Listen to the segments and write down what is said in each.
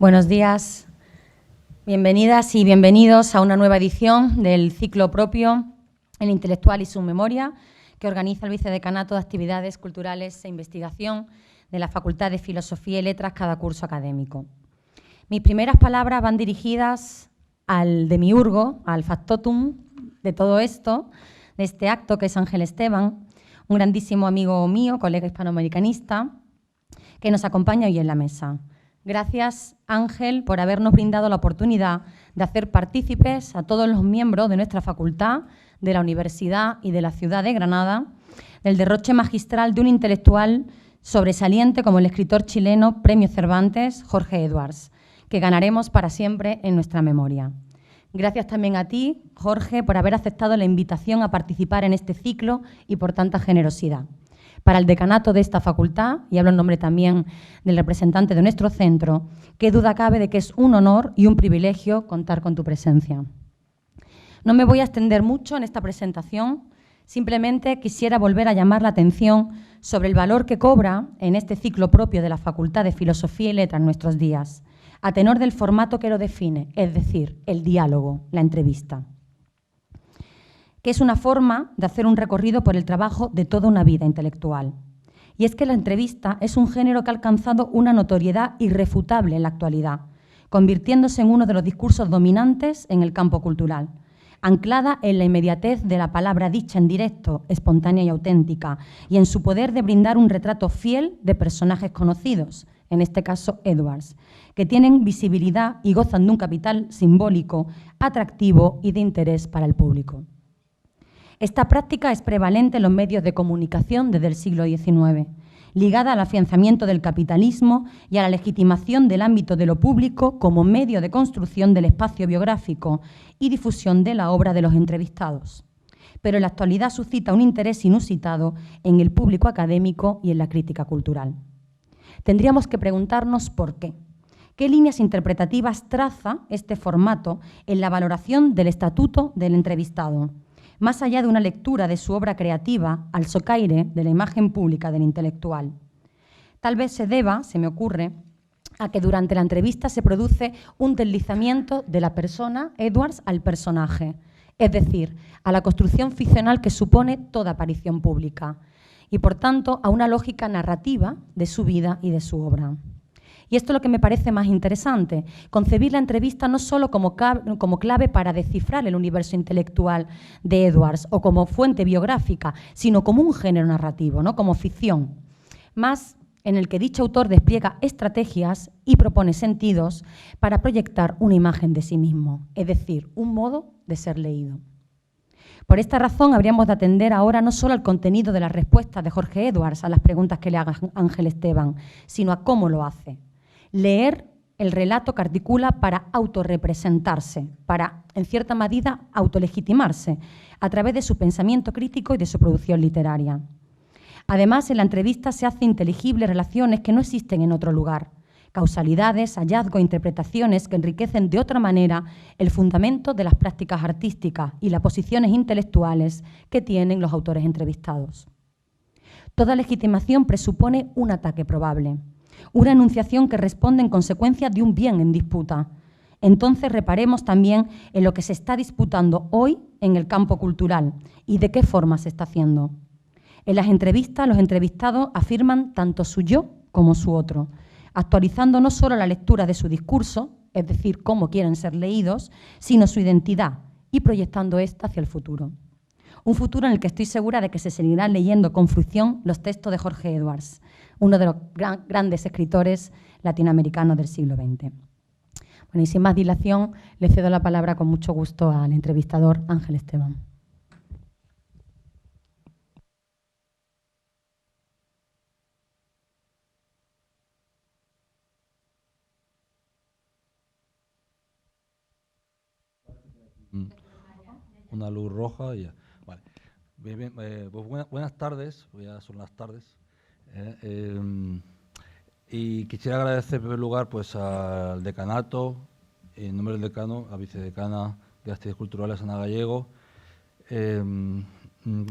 Buenos días, bienvenidas y bienvenidos a una nueva edición del ciclo propio El intelectual y su memoria, que organiza el Vicedecanato de Actividades Culturales e Investigación de la Facultad de Filosofía y Letras cada curso académico. Mis primeras palabras van dirigidas al demiurgo, al factotum de todo esto, de este acto, que es Ángel Esteban, un grandísimo amigo mío, colega hispanoamericanista, que nos acompaña hoy en la mesa. Gracias, Ángel, por habernos brindado la oportunidad de hacer partícipes a todos los miembros de nuestra facultad, de la universidad y de la ciudad de Granada, del derroche magistral de un intelectual sobresaliente como el escritor chileno Premio Cervantes, Jorge Edwards, que ganaremos para siempre en nuestra memoria. Gracias también a ti, Jorge, por haber aceptado la invitación a participar en este ciclo y por tanta generosidad. Para el decanato de esta facultad, y hablo en nombre también del representante de nuestro centro, qué duda cabe de que es un honor y un privilegio contar con tu presencia. No me voy a extender mucho en esta presentación, simplemente quisiera volver a llamar la atención sobre el valor que cobra en este ciclo propio de la Facultad de Filosofía y Letras en nuestros días, a tenor del formato que lo define, es decir, el diálogo, la entrevista, que es una forma de hacer un recorrido por el trabajo de toda una vida intelectual. Y es que la entrevista es un género que ha alcanzado una notoriedad irrefutable en la actualidad, convirtiéndose en uno de los discursos dominantes en el campo cultural, anclada en la inmediatez de la palabra dicha en directo, espontánea y auténtica, y en su poder de brindar un retrato fiel de personajes conocidos, en este caso Edwards, que tienen visibilidad y gozan de un capital simbólico, atractivo y de interés para el público. Esta práctica es prevalente en los medios de comunicación desde el siglo XIX, ligada al afianzamiento del capitalismo y a la legitimación del ámbito de lo público como medio de construcción del espacio biográfico y difusión de la obra de los entrevistados. Pero en la actualidad suscita un interés inusitado en el público académico y en la crítica cultural. Tendríamos que preguntarnos por qué. ¿Qué líneas interpretativas traza este formato en la valoración del estatuto del entrevistado, más allá de una lectura de su obra creativa al socaire de la imagen pública del intelectual? Tal vez se deba, se me ocurre, a que durante la entrevista se produce un deslizamiento de la persona, Edwards, al personaje, es decir, a la construcción ficcional que supone toda aparición pública, y por tanto a una lógica narrativa de su vida y de su obra. Y esto es lo que me parece más interesante, concebir la entrevista no solo como clave para descifrar el universo intelectual de Edwards o como fuente biográfica, sino como un género narrativo, ¿no? Como ficción, más en el que dicho autor despliega estrategias y propone sentidos para proyectar una imagen de sí mismo, es decir, un modo de ser leído. Por esta razón, habríamos de atender ahora no solo al contenido de las respuestas de Jorge Edwards a las preguntas que le haga Ángel Esteban, sino a cómo lo hace. Leer el relato que articula para autorrepresentarse, para, en cierta medida, autolegitimarse, a través de su pensamiento crítico y de su producción literaria. Además, en la entrevista se hace inteligibles relaciones que no existen en otro lugar, causalidades, hallazgos e interpretaciones que enriquecen de otra manera el fundamento de las prácticas artísticas y las posiciones intelectuales que tienen los autores entrevistados. Toda legitimación presupone un ataque probable, una enunciación que responde en consecuencia de un bien en disputa. Entonces reparemos también en lo que se está disputando hoy en el campo cultural y de qué forma se está haciendo. En las entrevistas, los entrevistados afirman tanto su yo como su otro, actualizando no solo la lectura de su discurso, es decir, cómo quieren ser leídos, sino su identidad y proyectando esta hacia el futuro. Un futuro en el que estoy segura de que se seguirán leyendo con fruición los textos de Jorge Edwards, uno de los grandes escritores latinoamericanos del siglo XX. Bueno, y sin más dilación, le cedo la palabra con mucho gusto al entrevistador Ángel Esteban. Una luz roja y ya. Vale. Bien, pues buenas tardes, ya son las tardes. Y quisiera agradecer en primer lugar pues, al decanato, en nombre del decano, a vicedecana de Actividades Culturales, Ana Gallego,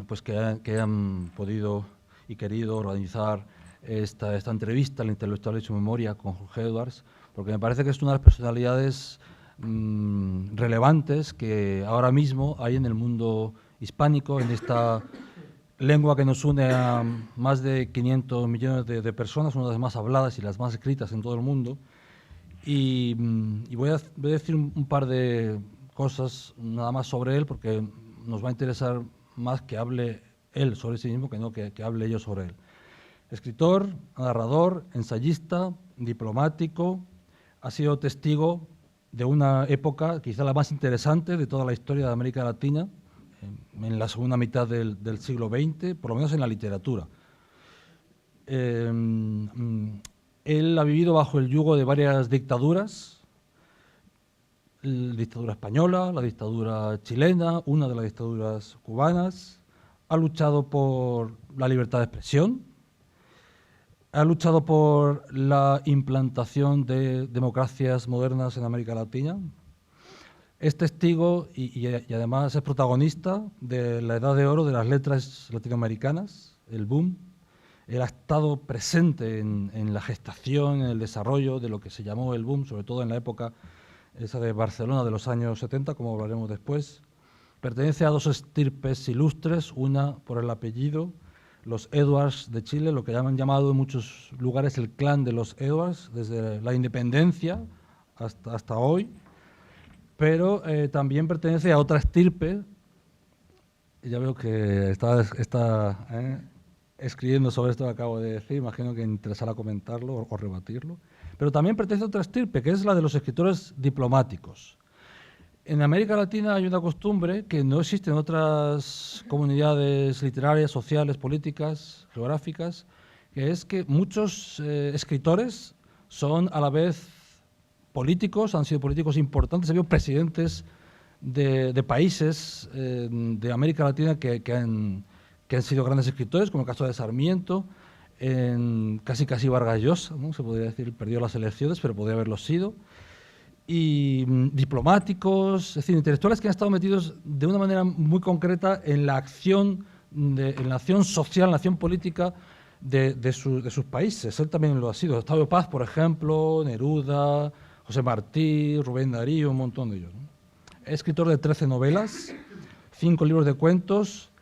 pues que han podido y querido organizar esta entrevista al intelectual y su memoria con Jorge Edwards, porque me parece que es una de las personalidades relevantes que ahora mismo hay en el mundo hispánico, en esta lengua que nos une a más de 500 millones de personas, una de las más habladas y las más escritas en todo el mundo. Y voy a decir un par de cosas nada más sobre él, porque nos va a interesar más que hable él sobre sí mismo que no que hable yo sobre él. Escritor, narrador, ensayista, diplomático, ha sido testigo de una época quizá la más interesante de toda la historia de América Latina, en la segunda mitad del siglo XX, por lo menos en la literatura. Él ha vivido bajo el yugo de varias dictaduras, la dictadura española, la dictadura chilena, una de las dictaduras cubanas. Ha luchado por la libertad de expresión, ha luchado por la implantación de democracias modernas en América Latina. Es testigo y además es protagonista de la edad de oro de las letras latinoamericanas, el boom. Él ha estado presente en la gestación, en el desarrollo de lo que se llamó el boom, sobre todo en la época esa de Barcelona de los años 70, como hablaremos después. Pertenece a dos estirpes ilustres, una por el apellido, los Edwards de Chile, lo que han llamado en muchos lugares el clan de los Edwards, desde la independencia hasta hoy, pero también pertenece a otra estirpe. Ya veo que está escribiendo sobre esto que acabo de decir, imagino que interesará comentarlo o rebatirlo, pero también pertenece a otra estirpe, que es la de los escritores diplomáticos. En América Latina hay una costumbre que no existe en otras comunidades literarias, sociales, políticas, geográficas, que es que muchos escritores son a la vez políticos, han sido políticos importantes, ha habido presidentes de países de América Latina que han sido grandes escritores, como el caso de Sarmiento, casi Vargas Llosa, ¿no? Se podría decir, perdió las elecciones, pero podría haberlo sido. Y diplomáticos, es decir, intelectuales que han estado metidos de una manera muy concreta en la acción, en la acción social, en la acción política de sus países. Él también lo ha sido. Octavio Paz, por ejemplo, Neruda, José Martí, Rubén Darío, un montón de ellos, ¿no? Es escritor de 13 novelas, 5 libros de cuentos,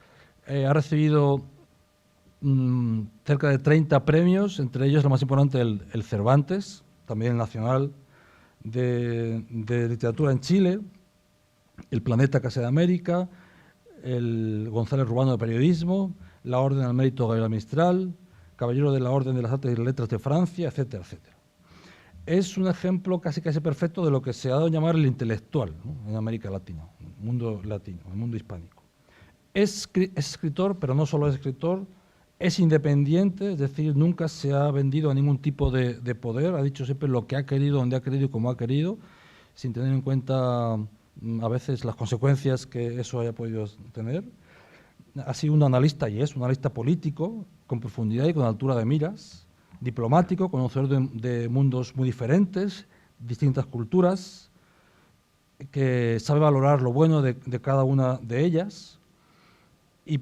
ha recibido cerca de 30 premios, entre ellos lo más importante el Cervantes, también el Nacional de Literatura en Chile, el Planeta Casa de América, el González Ruano de Periodismo, la Orden al Mérito Gabriela Mistral, Caballero de la Orden de las Artes y Letras de Francia, etcétera, etcétera. Es un ejemplo casi perfecto de lo que se ha dado a llamar el intelectual, ¿no? En América Latina, el mundo latino, el mundo hispánico. Es escritor, pero no solo es escritor, es independiente, es decir, nunca se ha vendido a ningún tipo de poder, ha dicho siempre lo que ha querido, donde ha querido y cómo ha querido, sin tener en cuenta a veces las consecuencias que eso haya podido tener. Ha sido un analista, y es un analista político, con profundidad y con altura de miras, diplomático, conocedor de mundos muy diferentes, distintas culturas, que sabe valorar lo bueno de cada una de ellas, y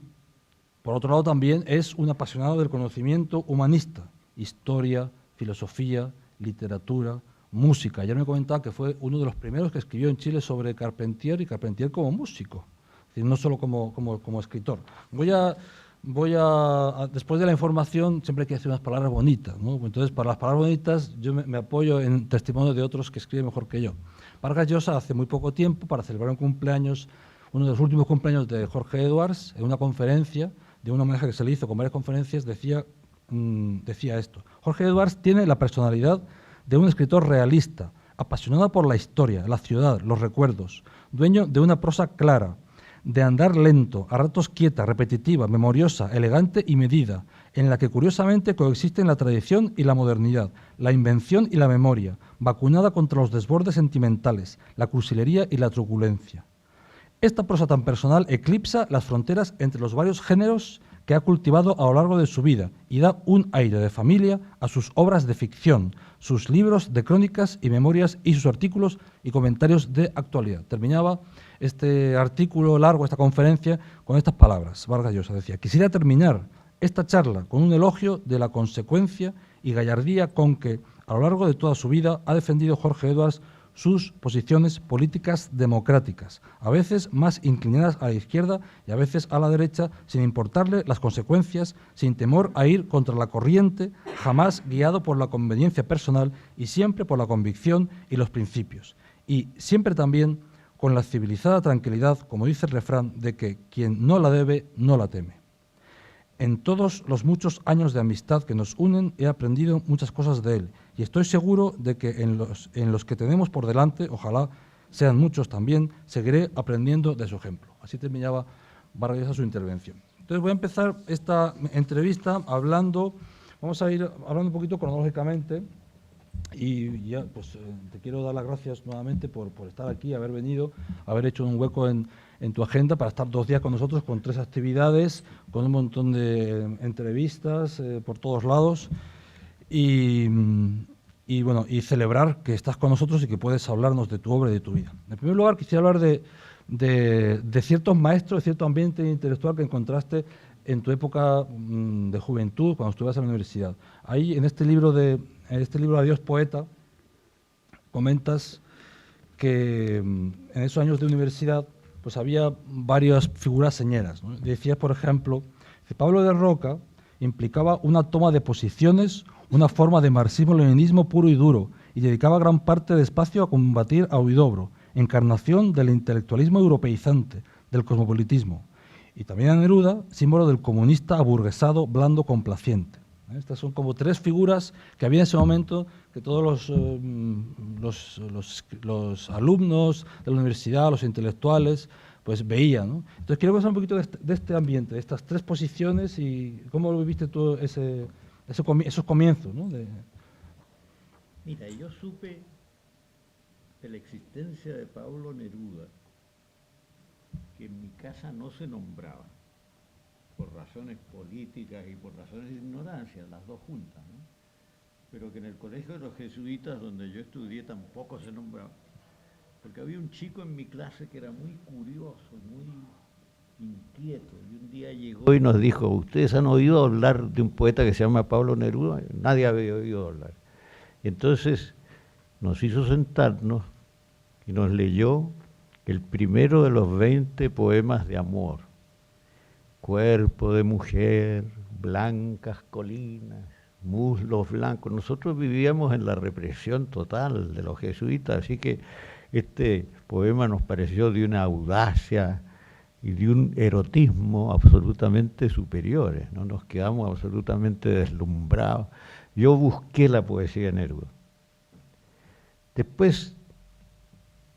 por otro lado también es un apasionado del conocimiento humanista, historia, filosofía, literatura, música. Ayer me comentaba que fue uno de los primeros que escribió en Chile sobre Carpentier, y Carpentier como músico, es decir, no solo como escritor. Después de la información siempre hay que decir unas palabras bonitas, ¿no? Entonces, para las palabras bonitas yo me apoyo en testimonio de otros que escriben mejor que yo. Vargas Llosa hace muy poco tiempo, para celebrar un cumpleaños, uno de los últimos cumpleaños de Jorge Edwards, en una conferencia, de un homenaje que se le hizo con varias conferencias, decía esto: Jorge Edwards tiene la personalidad de un escritor realista, apasionado por la historia, la ciudad, los recuerdos, dueño de una prosa clara, de andar lento, a ratos quieta, repetitiva, memoriosa, elegante y medida, en la que curiosamente coexisten la tradición y la modernidad, la invención y la memoria, vacunada contra los desbordes sentimentales, la cursilería y la truculencia. Esta prosa tan personal eclipsa las fronteras entre los varios géneros que ha cultivado a lo largo de su vida y da un aire de familia a sus obras de ficción, sus libros de crónicas y memorias y sus artículos y comentarios de actualidad. Terminaba este artículo largo, esta conferencia, con estas palabras. Vargas Llosa decía: quisiera terminar esta charla con un elogio de la consecuencia y gallardía con que, A lo largo de toda su vida ha defendido Jorge Edwards sus posiciones políticas democráticas, a veces más inclinadas a la izquierda y a veces a la derecha, sin importarle las consecuencias, sin temor a ir contra la corriente, jamás guiado por la conveniencia personal y siempre por la convicción y los principios. Y siempre también con la civilizada tranquilidad, como dice el refrán, de que quien no la debe, no la teme. En todos los muchos años de amistad que nos unen he aprendido muchas cosas de él y estoy seguro de que en los que tenemos por delante, ojalá sean muchos también, seguiré aprendiendo de su ejemplo. Así terminaba Vargas Llosa su intervención. Entonces voy a empezar esta entrevista vamos a ir hablando un poquito cronológicamente y ya pues te quiero dar las gracias nuevamente por estar aquí, haber venido, haber hecho un hueco en tu agenda para estar 2 días con nosotros, con 3 actividades, con un montón de entrevistas por todos lados y celebrar que estás con nosotros y que puedes hablarnos de tu obra y de tu vida. En primer lugar, quisiera hablar de ciertos maestros, de cierto ambiente intelectual que encontraste en tu época de juventud, cuando estuvieras en la universidad. Ahí, en este libro Adiós Poeta, comentas que en esos años de universidad pues había varias figuras señeras, ¿no? Decías, por ejemplo, que Pablo de Roca implicaba una toma de posiciones, una forma de marxismo-leninismo puro y duro, y dedicaba gran parte de espacio a combatir a Huidobro, encarnación del intelectualismo europeizante, del cosmopolitismo, y también a Neruda, símbolo del comunista aburguesado, blando, complaciente. Estas son como 3 figuras que había en ese momento que todos los alumnos de la universidad, los intelectuales, pues veían, ¿no? Entonces quiero conversar un poquito de este ambiente, de estas 3 posiciones y cómo lo viviste tú esos comienzos, ¿no? Mira, yo supe de la existencia de Pablo Neruda, que en mi casa no se nombraba, por razones políticas y por razones de ignorancia, las dos juntas, ¿no? Pero que en el colegio de los jesuitas, donde yo estudié, tampoco se nombraba, porque había un chico en mi clase que era muy curioso, muy inquieto, y un día llegó y nos dijo: ¿ustedes han oído hablar de un poeta que se llama Pablo Neruda? Nadie había oído hablar. Y entonces nos hizo sentarnos y nos leyó el primero de los 20 poemas de amor. Cuerpo de mujer, blancas colinas, muslos blancos. Nosotros vivíamos en la represión total de los jesuitas, así que este poema nos pareció de una audacia y de un erotismo absolutamente superiores, ¿no? Nos quedamos absolutamente deslumbrados. Yo busqué la poesía de Neruda. Después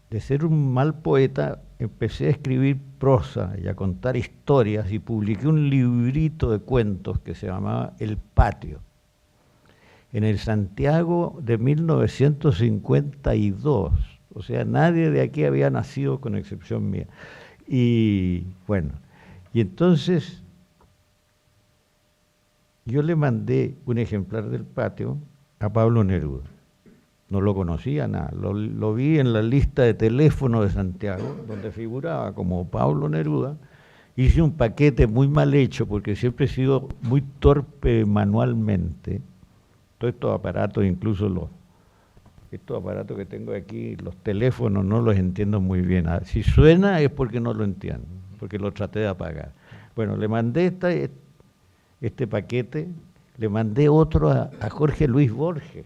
de ser un mal poeta, empecé a escribir prosa y a contar historias y publiqué un librito de cuentos que se llamaba El Patio, en el Santiago de 1952. O sea, nadie de aquí había nacido con excepción mía. Y bueno, y entonces yo le mandé un ejemplar del Patio a Pablo Neruda. No lo conocía nada, lo vi en la lista de teléfono de Santiago, donde figuraba como Pablo Neruda. Hice un paquete muy mal hecho, porque siempre he sido muy torpe manualmente. Todos estos aparatos, incluso estos aparatos que tengo aquí, los teléfonos, no los entiendo muy bien. Si suena es porque no lo entiendo, porque lo traté de apagar. Bueno, le mandé este paquete, le mandé otro a Jorge Luis Borges,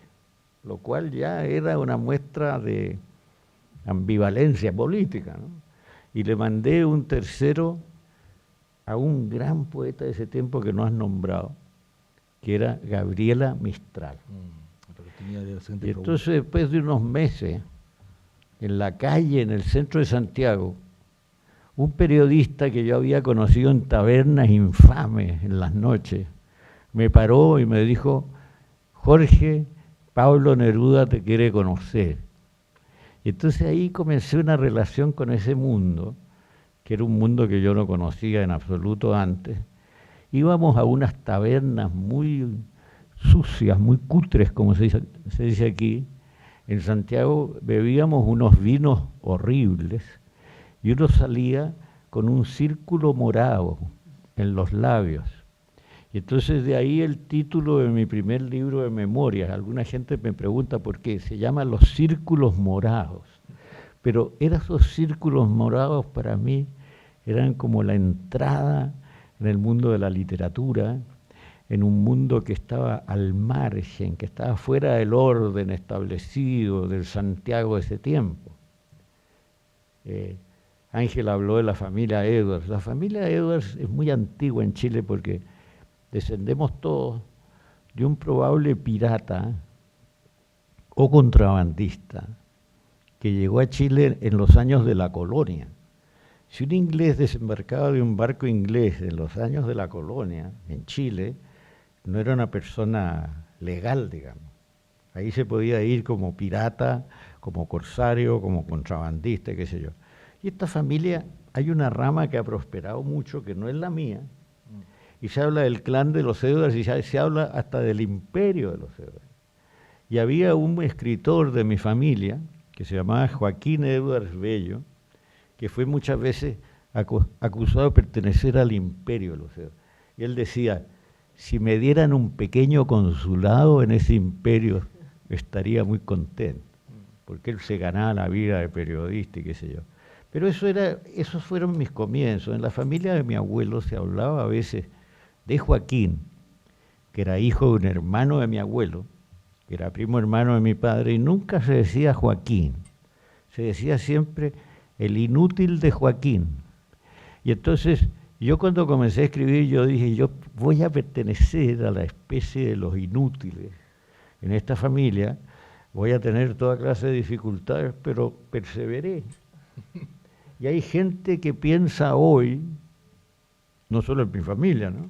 lo cual ya era una muestra de ambivalencia política, ¿no? Y le mandé un tercero a un gran poeta de ese tiempo que no has nombrado, que era Gabriela Mistral. Y entonces, después de unos meses, en la calle, en el centro de Santiago, un periodista que yo había conocido en tabernas infames en las noches, me paró y me dijo: Jorge, Pablo Neruda te quiere conocer. Y entonces ahí comencé una relación con ese mundo, que era un mundo que yo no conocía en absoluto antes. Íbamos a unas tabernas muy sucias, muy cutres, como se dice aquí. En Santiago bebíamos unos vinos horribles y uno salía con un círculo morado en los labios. Y entonces de ahí el título de mi primer libro de memorias. Alguna gente me pregunta por qué. Se llama Los Círculos Morados. Pero esos círculos morados para mí eran como la entrada en el mundo de la literatura, en un mundo que estaba al margen, que estaba fuera del orden establecido del Santiago de ese tiempo. Ángel habló de la familia Edwards. La familia Edwards es muy antigua en Chile porque descendemos todos de un probable pirata o contrabandista que llegó a Chile en los años de la colonia. Si un inglés desembarcaba de un barco inglés en los años de la colonia, en Chile, no era una persona legal, digamos. Ahí se podía ir como pirata, como corsario, como contrabandista, qué sé yo. Y esta familia, hay una rama que ha prosperado mucho, que no es la mía, y se habla del clan de los Edwards y se habla hasta del imperio de los Edwards. Y había un escritor de mi familia, que se llamaba Joaquín Edwards Bello, que fue muchas veces acusado de pertenecer al imperio de los Edwards. Y él decía, si me dieran un pequeño consulado en ese imperio, estaría muy contento, porque él se ganaba la vida de periodista y qué sé yo. Pero esos fueron mis comienzos. En la familia de mi abuelo se hablaba a veces de Joaquín, que era hijo de un hermano de mi abuelo, que era primo hermano de mi padre, y nunca se decía Joaquín, se decía siempre el inútil de Joaquín. Y entonces yo cuando comencé a escribir, yo dije, yo voy a pertenecer a la especie de los inútiles. En esta familia voy a tener toda clase de dificultades, pero perseveré. Y hay gente que piensa hoy, no solo en mi familia, ¿no?,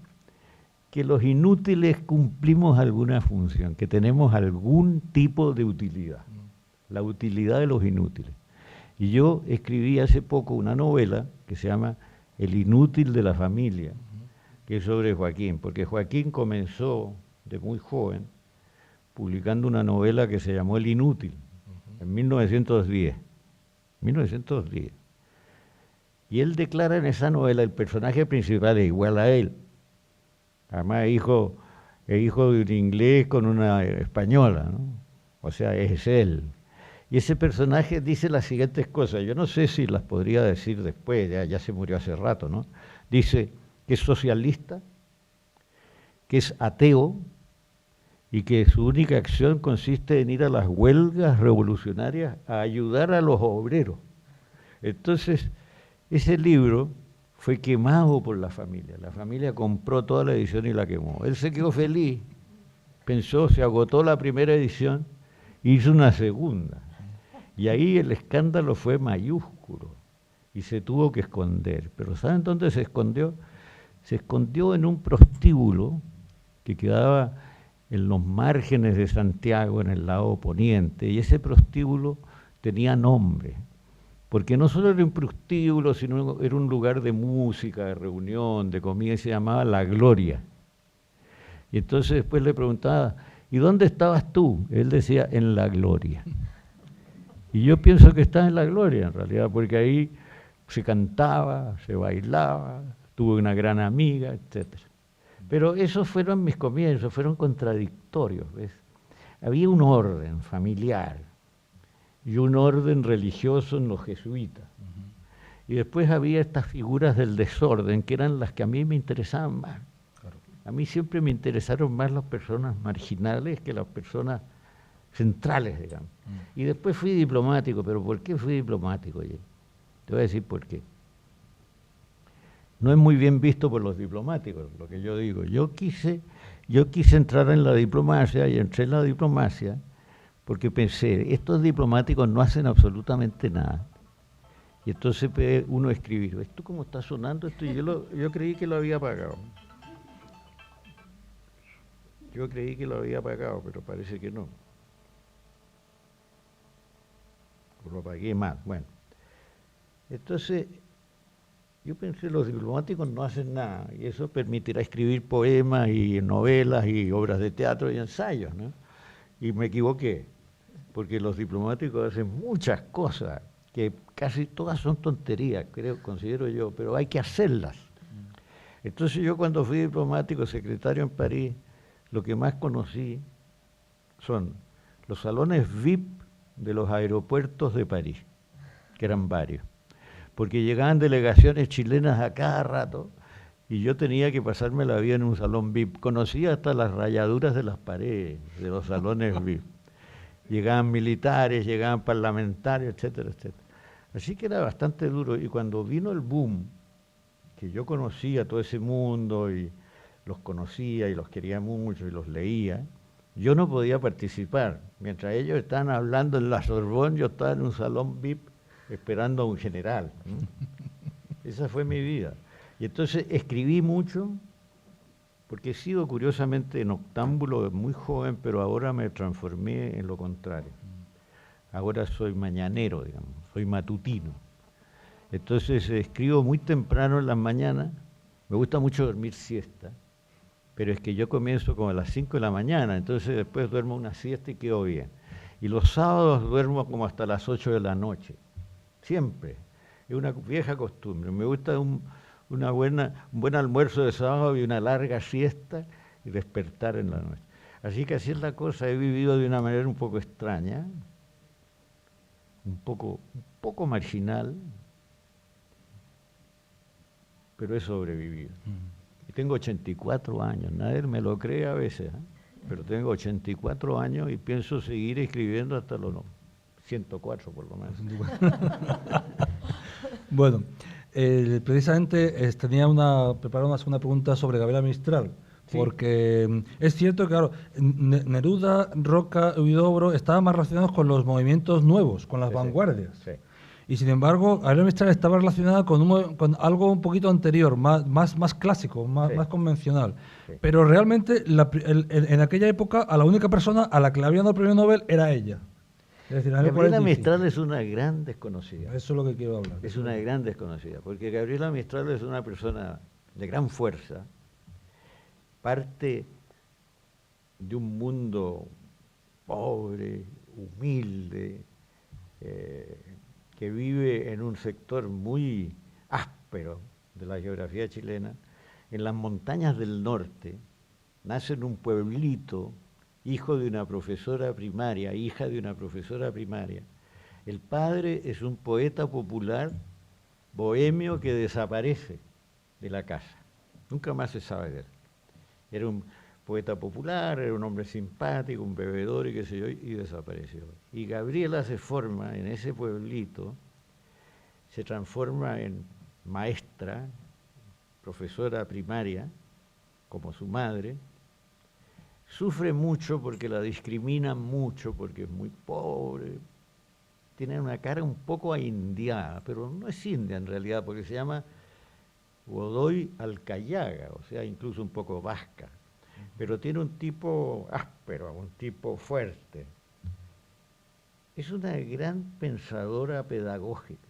que los inútiles cumplimos alguna función, que tenemos algún tipo de utilidad, la utilidad de los inútiles. Y yo escribí hace poco una novela que se llama El inútil de la familia, que es sobre Joaquín, porque Joaquín comenzó de muy joven publicando una novela que se llamó El inútil, en 1910. Y él declara en esa novela, el personaje principal es igual a él. Además es hijo de un inglés con una española, ¿no? O sea, es él. Y ese personaje dice las siguientes cosas, yo no sé si las podría decir después, ya se murió hace rato, ¿no? Dice que es socialista, que es ateo y que su única acción consiste en ir a las huelgas revolucionarias a ayudar a los obreros. Entonces, ese libro fue quemado por la familia compró toda la edición y la quemó. Él se quedó feliz, pensó, se agotó la primera edición, hizo una segunda. Y ahí el escándalo fue mayúsculo y se tuvo que esconder. Pero ¿saben dónde se escondió? Se escondió en un prostíbulo que quedaba en los márgenes de Santiago, en el lado poniente, y ese prostíbulo tenía nombre. Porque no solo era un prostíbulo, sino era un lugar de música, de reunión, de comida, y se llamaba La Gloria. Y entonces después le preguntaba, ¿y dónde estabas tú? Él decía, en La Gloria. Y yo pienso que estaba en La Gloria, en realidad, porque ahí se cantaba, se bailaba, tuve una gran amiga, etc. Pero esos fueron mis comienzos, fueron contradictorios, ¿ves? Había un orden familiar y un orden religioso en los jesuitas. Y después había estas figuras del desorden, que eran las que a mí me interesaban más. Claro. A mí siempre me interesaron más las personas marginales que las personas centrales, digamos. Y después fui diplomático, pero ¿por qué fui diplomático? Oye? Te voy a decir por qué. No es muy bien visto por los diplomáticos, lo que yo digo. Yo quise entrar en la diplomacia y entré en la diplomacia porque pensé, estos diplomáticos no hacen absolutamente nada. Y entonces uno escribir, ¿esto cómo está sonando? Esto yo creí que lo había apagado. Yo creí que lo había apagado, pero parece que no. Lo apagué mal. Bueno, entonces yo pensé, los diplomáticos no hacen nada, y eso permitirá escribir poemas y novelas y obras de teatro y ensayos, ¿no? Y me equivoqué, porque los diplomáticos hacen muchas cosas, que casi todas son tonterías, considero yo, pero hay que hacerlas. Entonces yo cuando fui diplomático, secretario en París, lo que más conocí son los salones VIP de los aeropuertos de París, que eran varios, porque llegaban delegaciones chilenas a cada rato y yo tenía que pasarme la vida en un salón VIP. Conocía hasta las rayaduras de las paredes de los salones VIP. Llegaban militares, llegaban parlamentarios, etcétera, etcétera. Así que era bastante duro. Y cuando vino el boom, que yo conocía todo ese mundo y los conocía y los quería mucho y los leía, yo no podía participar. Mientras ellos estaban hablando en la Sorbonne, yo estaba en un salón VIP esperando a un general. Esa fue mi vida. Y entonces escribí mucho, porque he sido curiosamente noctámbulo muy joven, pero ahora me transformé en lo contrario. Ahora soy mañanero, digamos, soy matutino. Entonces escribo muy temprano en las mañanas, me gusta mucho dormir siesta, pero es que yo comienzo como a las 5 de la mañana, entonces después duermo una siesta y quedo bien. Y los sábados duermo como hasta las 8 de la noche, siempre. Es una vieja costumbre. Me gusta un buen almuerzo de sábado y una larga siesta y despertar en la noche. Así que así es la cosa. He vivido de una manera un poco extraña, un poco marginal, pero he sobrevivido. Y tengo 84 años, nadie me lo cree a veces, pero tengo 84 años y pienso seguir escribiendo hasta los 104 por lo menos. Bueno, precisamente tenía preparada una segunda pregunta sobre Gabriela Mistral, sí, porque es cierto que, claro, Neruda, Roca, Huidobro estaban más relacionados con los movimientos nuevos, con las vanguardias. Sí. Y sin embargo, Gabriela Mistral estaba relacionada con algo un poquito anterior, más clásico, más convencional. Sí. Pero realmente, en aquella época, a la única persona a la que le habían dado el premio Nobel era ella. Es decir, Gabriela Mistral es una gran desconocida. Eso es lo que quiero hablar. Es una gran desconocida, porque Gabriela Mistral es una persona de gran fuerza, parte de un mundo pobre, humilde, que vive en un sector muy áspero de la geografía chilena, en las montañas del norte, nace en un pueblito, hijo de una profesora primaria, hija de una profesora primaria. El padre es un poeta popular bohemio que desaparece de la casa. Nunca más se sabe de él. Era un poeta popular, era un hombre simpático, un bebedor y qué sé yo, y desapareció. Y Gabriela se forma en ese pueblito, se transforma en maestra, profesora primaria, como su madre. Sufre mucho porque la discriminan mucho, porque es muy pobre. Tiene una cara un poco indiada, pero no es india en realidad, porque se llama Godoy Alcayaga, o sea, incluso un poco vasca. Pero tiene un tipo áspero, un tipo fuerte. Es una gran pensadora pedagógica.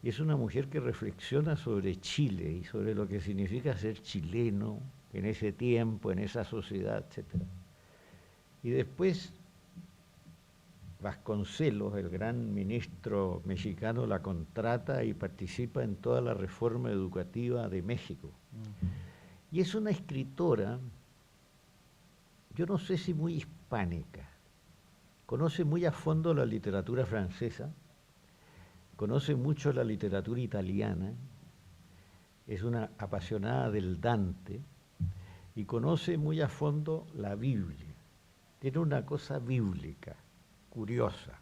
Y es una mujer que reflexiona sobre Chile y sobre lo que significa ser chileno en ese tiempo, en esa sociedad, etc. Y después Vasconcelos, el gran ministro mexicano, la contrata y participa en toda la reforma educativa de México. Y es una escritora, yo no sé si muy hispánica, conoce muy a fondo la literatura francesa, conoce mucho la literatura italiana, es una apasionada del Dante y conoce muy a fondo la Biblia. Tiene una cosa bíblica, curiosa,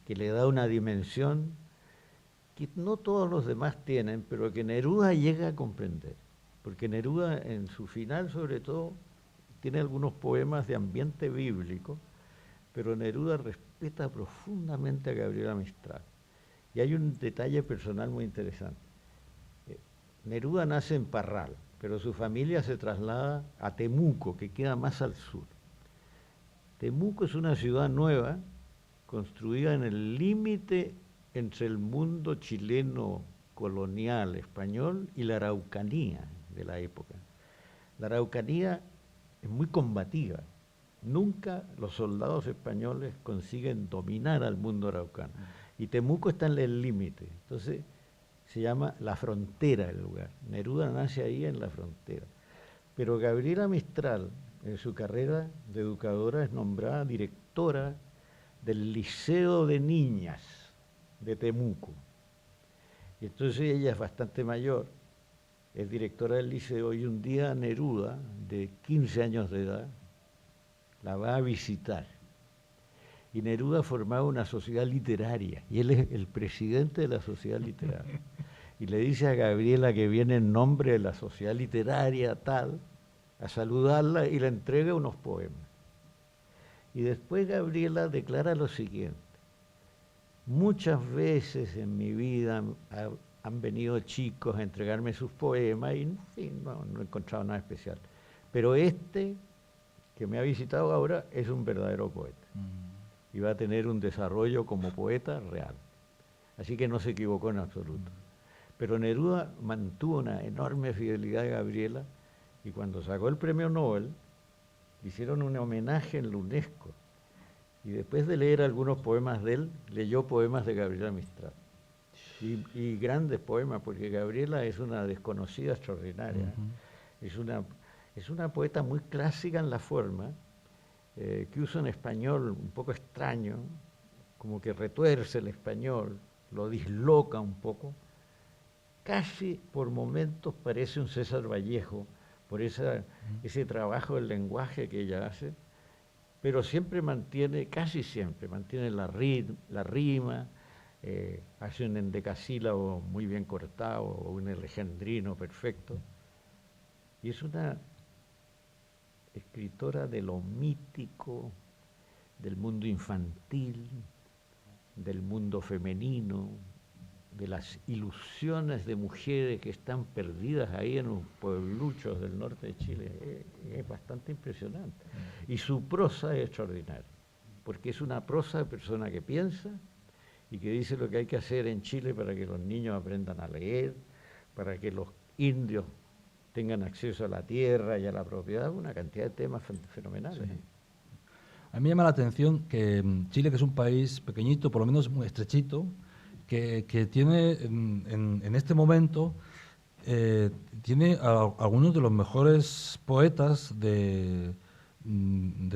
que le da una dimensión que no todos los demás tienen, pero que Neruda llega a comprender. Porque Neruda, en su final sobre todo, tiene algunos poemas de ambiente bíblico, pero Neruda respeta profundamente a Gabriela Mistral. Y hay un detalle personal muy interesante. Neruda nace en Parral, pero su familia se traslada a Temuco, que queda más al sur. Temuco es una ciudad nueva, construida en el límite entre el mundo chileno colonial español y la Araucanía de la época. La Araucanía es muy combativa. Nunca los soldados españoles consiguen dominar al mundo araucano. Y Temuco está en el límite. Entonces, Se llama La Frontera el lugar. Neruda nace ahí en La Frontera. Pero Gabriela Mistral, en su carrera de educadora, es nombrada directora del Liceo de Niñas de Temuco. Y entonces ella es bastante mayor, es directora del liceo, y un día Neruda, de 15 años de edad, la va a visitar. Y Neruda formaba una sociedad literaria, y él es el presidente de la sociedad literaria. Y le dice a Gabriela que viene en nombre de la sociedad literaria tal, a saludarla, y le entrega unos poemas. Y después Gabriela declara lo siguiente: muchas veces en mi vida han venido chicos a entregarme sus poemas y en fin, no he encontrado nada especial. Pero este que me ha visitado ahora es un verdadero poeta. Y va a tener un desarrollo como poeta real. Así que no se equivocó en absoluto. Pero Neruda mantuvo una enorme fidelidad a Gabriela, y cuando sacó el premio Nobel, le hicieron un homenaje en la UNESCO. Y después de leer algunos poemas de él, leyó poemas de Gabriela Mistral. Y grandes poemas, porque Gabriela es una desconocida extraordinaria. Es una poeta muy clásica en la forma, que usa un español un poco extraño, como que retuerce el español, lo disloca un poco. Casi por momentos parece un César Vallejo, por ese trabajo del lenguaje que ella hace, pero siempre mantiene, casi siempre, mantiene la rima, hace un endecasílabo muy bien cortado, o un alejandrino perfecto. Y es una escritora de lo mítico, del mundo infantil, del mundo femenino, de las ilusiones de mujeres que están perdidas ahí en los puebluchos del norte de Chile. Es bastante impresionante. Y su prosa es extraordinaria, porque es una prosa de persona que piensa y que dice lo que hay que hacer en Chile para que los niños aprendan a leer, para que los indios tengan acceso a la tierra y a la propiedad, una cantidad de temas fenomenales. Sí. A mí me llama la atención que Chile, que es un país pequeñito, por lo menos muy estrechito, que tiene en este momento tiene algunos de los mejores poetas de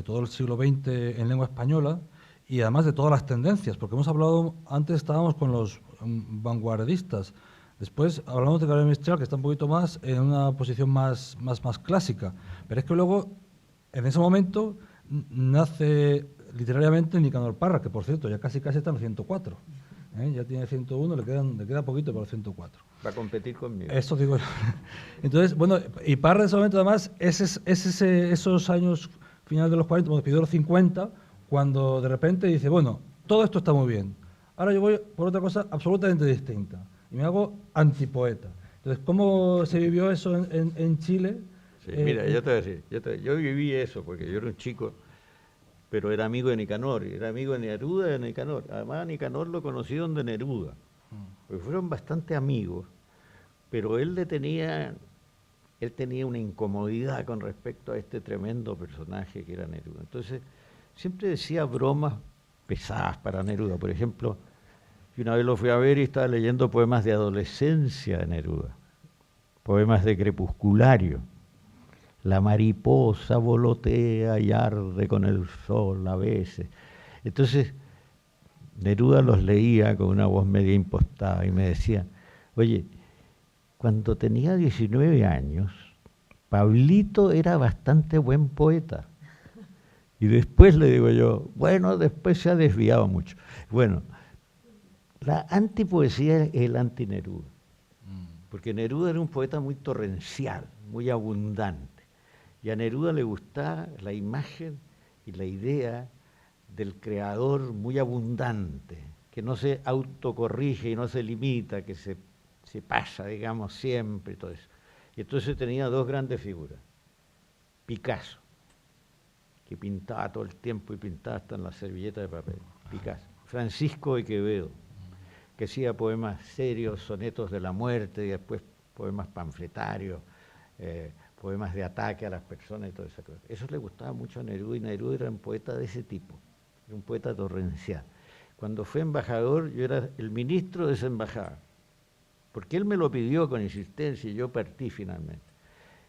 todo el siglo XX en lengua española, y además de todas las tendencias, porque hemos hablado, antes estábamos con los vanguardistas, después hablamos de Gabriela Mistral, que está un poquito más en una posición más clásica, pero es que luego, en ese momento, nace literariamente Nicanor Parra, que por cierto ya casi está en 104. Ya tiene 101, le queda poquito para el 104. Va a competir conmigo. Eso digo yo. Entonces, bueno, y Parra en ese momento además esos años finales de los 40, despidió los 50, cuando de repente dice, bueno, todo esto está muy bien, ahora yo voy por otra cosa absolutamente distinta y me hago antipoeta. Entonces, ¿cómo se vivió eso en Chile? Sí, mira, yo te voy a decir, yo viví eso porque yo era un chico, pero era amigo de Nicanor, era amigo de Neruda y de Nicanor. Además, a Nicanor lo conocí donde Neruda, porque fueron bastante amigos, pero él tenía una incomodidad con respecto a este tremendo personaje que era Neruda. Entonces, siempre decía bromas pesadas para Neruda. Por ejemplo, yo una vez lo fui a ver y estaba leyendo poemas de adolescencia de Neruda, poemas de crepusculario. La mariposa volotea y arde con el sol a veces. Entonces, Neruda los leía con una voz media impostada y me decía, oye, cuando tenía 19 años, Pablito era bastante buen poeta. Y después le digo yo, bueno, después se ha desviado mucho. Bueno, la antipoesía es el anti-Neruda, porque Neruda era un poeta muy torrencial, muy abundante. Y a Neruda le gustaba la imagen y la idea del creador muy abundante, que no se autocorrige y no se limita, que se pasa, digamos, siempre y todo eso. Y entonces tenía dos grandes figuras. Picasso, que pintaba todo el tiempo y pintaba hasta en la servilleta de papel. Picasso. Francisco de Quevedo, que hacía poemas serios, sonetos de la muerte y después poemas panfletarios, poemas de ataque a las personas y todo eso. Eso le gustaba mucho a Neruda, y Neruda era un poeta de ese tipo, era un poeta torrencial. Cuando fue embajador, yo era el ministro de esa embajada, porque él me lo pidió con insistencia y yo partí finalmente.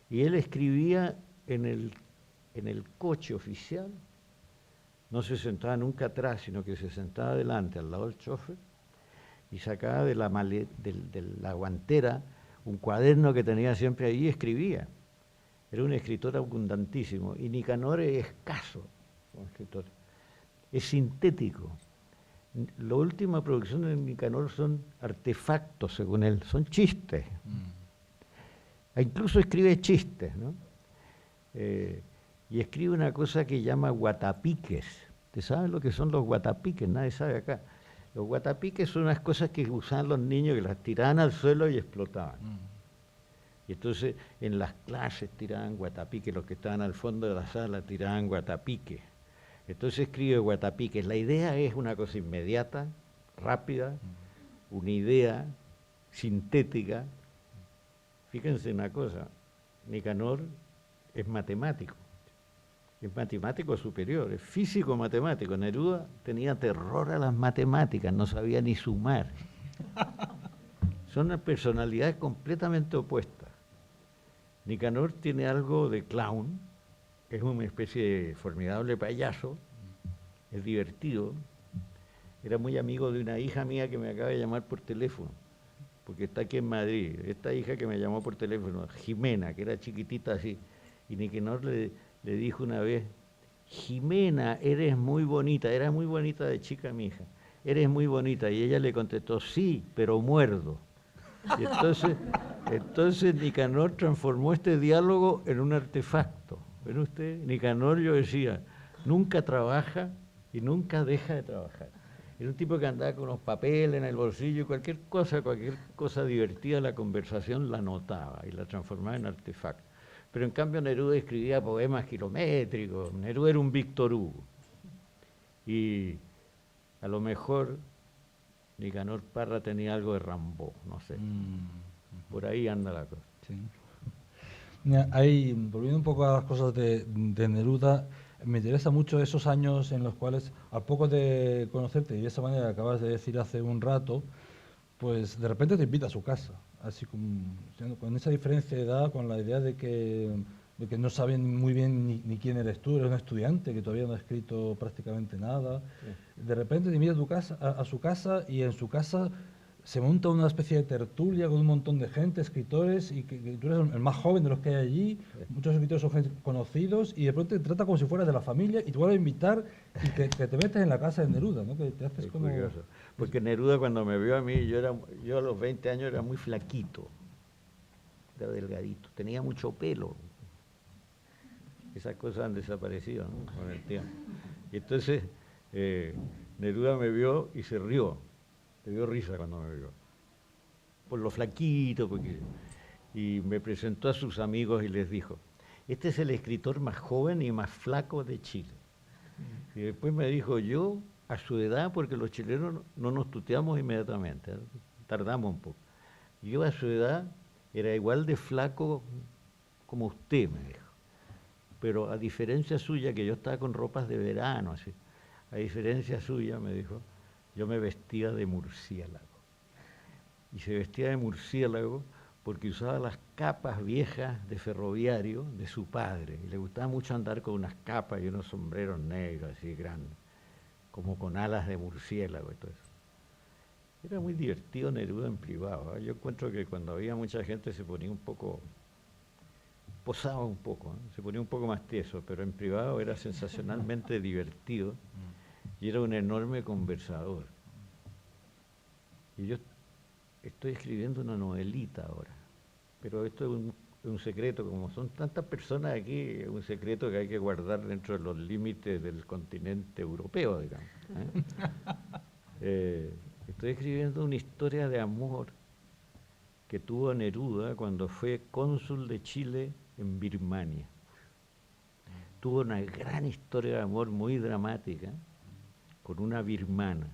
Y él escribía en el coche oficial, no se sentaba nunca atrás, sino que se sentaba adelante, al lado del chofer, y sacaba de la guantera un cuaderno que tenía siempre ahí y escribía. Era un escritor abundantísimo, y Nicanor es escaso como escritor, es sintético. La última producción de Nicanor son artefactos, según él, son chistes. Incluso escribe chistes, ¿no? Y escribe una cosa que llama guatapiques. ¿Te saben lo que son los guatapiques? Nadie sabe acá. Los guatapiques son unas cosas que usaban los niños, que las tiraban al suelo y explotaban. Y entonces en las clases tiraban guatapiques, los que estaban al fondo de la sala tiraban guatapiques. Entonces escribe guatapiques. La idea es una cosa inmediata, rápida, una idea sintética. Fíjense una cosa, Nicanor es matemático superior, es físico matemático. Neruda tenía terror a las matemáticas, no sabía ni sumar. Son personalidades completamente opuestas. Nicanor tiene algo de clown, es una especie de formidable payaso, es divertido. Era muy amigo de una hija mía que me acaba de llamar por teléfono, porque está aquí en Madrid. Esta hija que me llamó por teléfono, Jimena, que era chiquitita así, y Nicanor le dijo una vez: Jimena, eres muy bonita. Era muy bonita de chica mi hija. Eres muy bonita. Y ella le contestó: sí, pero muerdo. Y entonces Nicanor transformó este diálogo en un artefacto. ¿Ven ustedes? Nicanor, yo decía, nunca trabaja y nunca deja de trabajar. Era un tipo que andaba con unos papeles en el bolsillo y cualquier cosa divertida, la conversación la notaba y la transformaba en artefacto. Pero en cambio Neruda escribía poemas kilométricos. Neruda era un Víctor Hugo. Y a lo mejor Nicanor Parra tenía algo de Rimbaud, no sé. Por ahí anda la cosa. Sí. Mira, volviendo un poco a las cosas de Neruda, me interesa mucho esos años en los cuales, al poco de conocerte y de esa manera que acabas de decir hace un rato, pues de repente te invita a su casa, así como con esa diferencia de edad, con la idea de que no saben muy bien ni quién eres tú, eres un estudiante que todavía no ha escrito prácticamente nada. Sí. De repente te invita a su casa y en su casa se monta una especie de tertulia con un montón de gente, escritores, y que tú eres el más joven de los que hay allí, muchos escritores son gente conocidos, y de pronto te trata como si fueras de la familia y te vuelve a invitar y que te metes en la casa de Neruda, ¿no? Que te haces es como... curioso. Porque Neruda, cuando me vio a mí, yo a los 20 años era muy flaquito, era delgadito, tenía mucho pelo. Esas cosas han desaparecido, ¿no? Con el tiempo. Y entonces Neruda me vio y se rió. Le dio risa cuando me vio, por lo flaquito, y me presentó a sus amigos y les dijo: este es el escritor más joven y más flaco de Chile. Y después me dijo: yo, a su edad, porque los chilenos no nos tuteamos inmediatamente, tardamos un poco. Yo a su edad era igual de flaco como usted, me dijo. Pero a diferencia suya, que yo estaba con ropas de verano, así, a diferencia suya, me dijo, yo me vestía de murciélago. Y se vestía de murciélago porque usaba las capas viejas de ferroviario de su padre. Y le gustaba mucho andar con unas capas y unos sombreros negros así grandes, como con alas de murciélago y todo eso. Era muy divertido Neruda en privado, ¿eh? Yo encuentro que cuando había mucha gente se ponía un poco, posaba un poco, ¿eh? Se ponía un poco más tieso, pero en privado era sensacionalmente divertido. Y era un enorme conversador. Y yo estoy escribiendo una novelita ahora, pero esto es un secreto, como son tantas personas aquí, es un secreto que hay que guardar dentro de los límites del continente europeo, digamos. Estoy escribiendo una historia de amor que tuvo Neruda cuando fue cónsul de Chile en Birmania. Tuvo una gran historia de amor muy dramática con una birmana,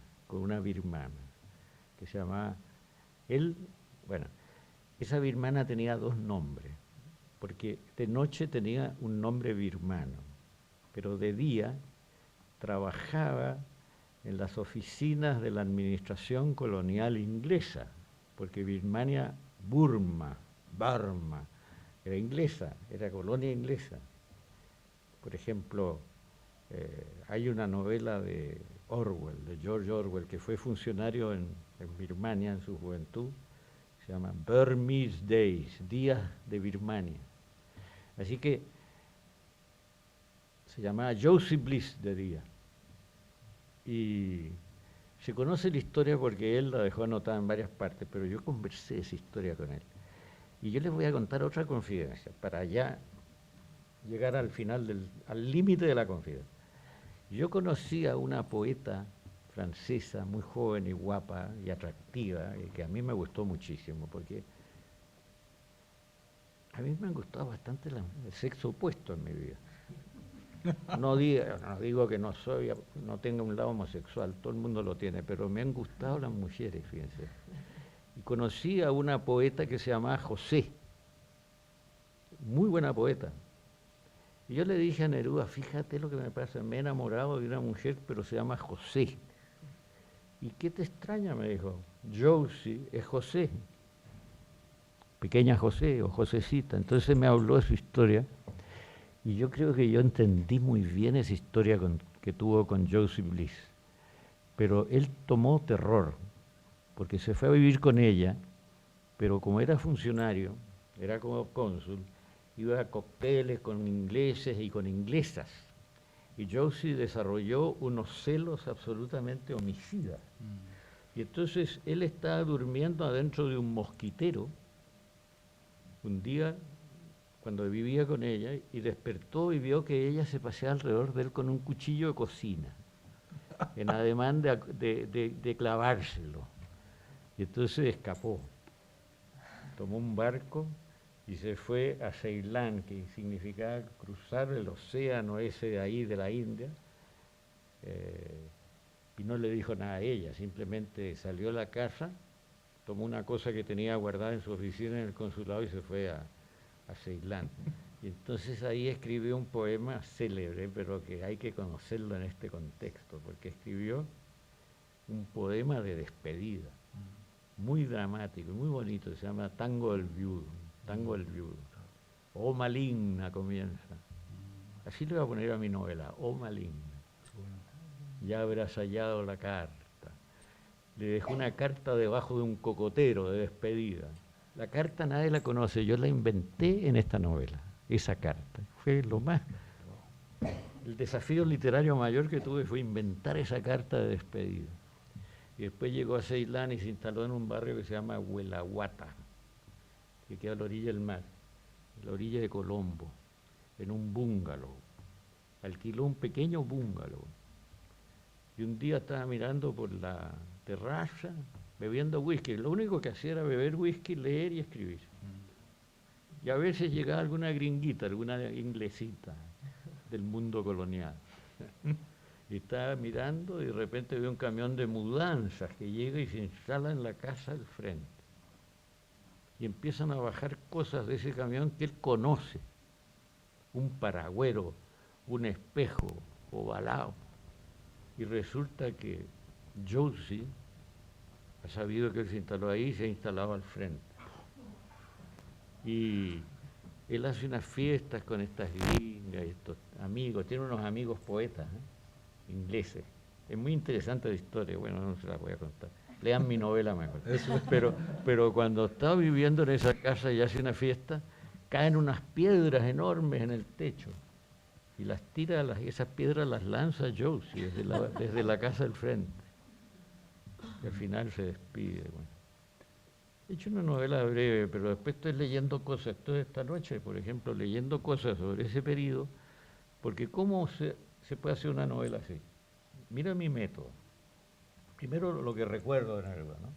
que se llamaba, esa birmana tenía dos nombres, porque de noche tenía un nombre birmano, pero de día trabajaba en las oficinas de la administración colonial inglesa, porque Birmania, Burma, era inglesa, era colonia inglesa. Por ejemplo, hay una novela de Orwell, de George Orwell, que fue funcionario en Birmania en su juventud, se llama Burmese Days, Días de Birmania. Así que se llamaba Joseph Bliss de día. Y se conoce la historia porque él la dejó anotada en varias partes, pero yo conversé esa historia con él. Y yo les voy a contar otra confidencia, para ya llegar al final, al límite de la confidencia. Yo conocí a una poeta francesa muy joven y guapa y atractiva, y que a mí me gustó muchísimo, porque a mí me han gustado bastante el sexo opuesto en mi vida. No digo que no tenga un lado homosexual, todo el mundo lo tiene, pero me han gustado las mujeres, fíjense. Y conocí a una poeta que se llamaba José, muy buena poeta. Y yo le dije a Neruda, fíjate lo que me pasa, me he enamorado de una mujer, pero se llama José. ¿Y qué te extraña? Me dijo. Josie es José, pequeña José o Josecita. Entonces me habló de su historia. Y yo creo que yo entendí muy bien esa historia que tuvo con Joseph Bliss. Pero él tomó terror, porque se fue a vivir con ella, pero como era funcionario, era como cónsul, iba a cócteles con ingleses y con inglesas. Y Josie desarrolló unos celos absolutamente homicidas. Y entonces él estaba durmiendo adentro de un mosquitero, un día cuando vivía con ella, y despertó y vio que ella se paseaba alrededor de él con un cuchillo de cocina, en ademán de clavárselo. Y entonces escapó, tomó un barco y se fue a Ceilán, que significaba cruzar el océano ese de ahí, de la India, y no le dijo nada a ella, simplemente salió a la casa, tomó una cosa que tenía guardada en su oficina en el consulado y se fue a Ceilán. Y entonces ahí escribió un poema célebre, pero que hay que conocerlo en este contexto, porque escribió un poema de despedida, muy dramático, muy bonito, se llama Tango del Viudo, Tango del Viudo. Oh maligna comienza. Así le voy a poner a mi novela, oh maligna. Ya habrás hallado la carta. Le dejó una carta debajo de un cocotero de despedida. La carta nadie la conoce, yo la inventé en esta novela, esa carta. Fue lo más... El desafío literario mayor que tuve fue inventar esa carta de despedida. Y después llegó a Ceilán y se instaló en un barrio que se llama Huelahuata, que queda a la orilla del mar, a la orilla de Colombo, en un bungalow. Alquiló un pequeño bungalow. Y un día estaba mirando por la terraza, bebiendo whisky. Lo único que hacía era beber whisky, leer y escribir. Y a veces llegaba alguna gringuita, alguna inglesita del mundo colonial. Y estaba mirando y de repente ve un camión de mudanzas que llega y se instala en la casa del frente. Y empiezan a bajar cosas de ese camión que él conoce. Un paragüero, un espejo ovalado. Y resulta que Josie ha sabido que él se instaló ahí y se ha instalado al frente. Y él hace unas fiestas con estas gringas y estos amigos, tiene unos amigos poetas, ingleses. Es muy interesante la historia, bueno, no se la voy a contar. Lean mi novela mejor. Pero cuando está viviendo en esa casa y hace una fiesta, caen unas piedras enormes en el techo. Y las tira, esas piedras las lanza Josie desde la casa del frente. Y al final se despide. Bueno. He hecho una novela breve, pero después estoy leyendo cosas. Estoy esta noche, por ejemplo, leyendo cosas sobre ese periodo, porque ¿cómo se puede hacer una novela así? Mira mi método. Primero lo que recuerdo de Neruda, ¿no?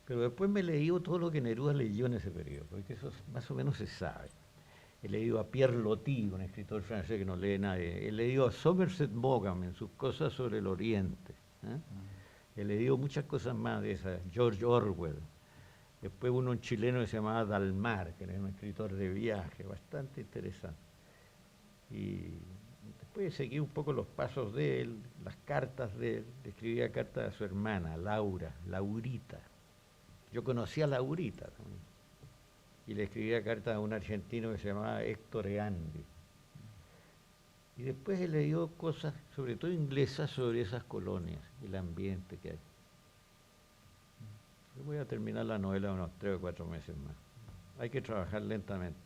Pero después me he leído todo lo que Neruda leyó en ese periodo, porque eso más o menos se sabe. He leído a Pierre Loti, un escritor francés que no lee nadie. He leído a Somerset Maugham en sus cosas sobre el Oriente. He leído muchas cosas más de esas. George Orwell. Después un chileno que se llamaba Dalmar, que era un escritor de viaje, bastante interesante. Y después seguí un poco los pasos de él, las cartas de él. Le escribía cartas a su hermana, Laurita, Yo conocí a Laurita también, y le escribía cartas a un argentino que se llamaba Héctor Eandi. Y después he leído cosas, sobre todo inglesas, sobre esas colonias, el ambiente que hay. Yo voy a terminar la novela en unos 3 o 4 meses más. Hay que trabajar lentamente.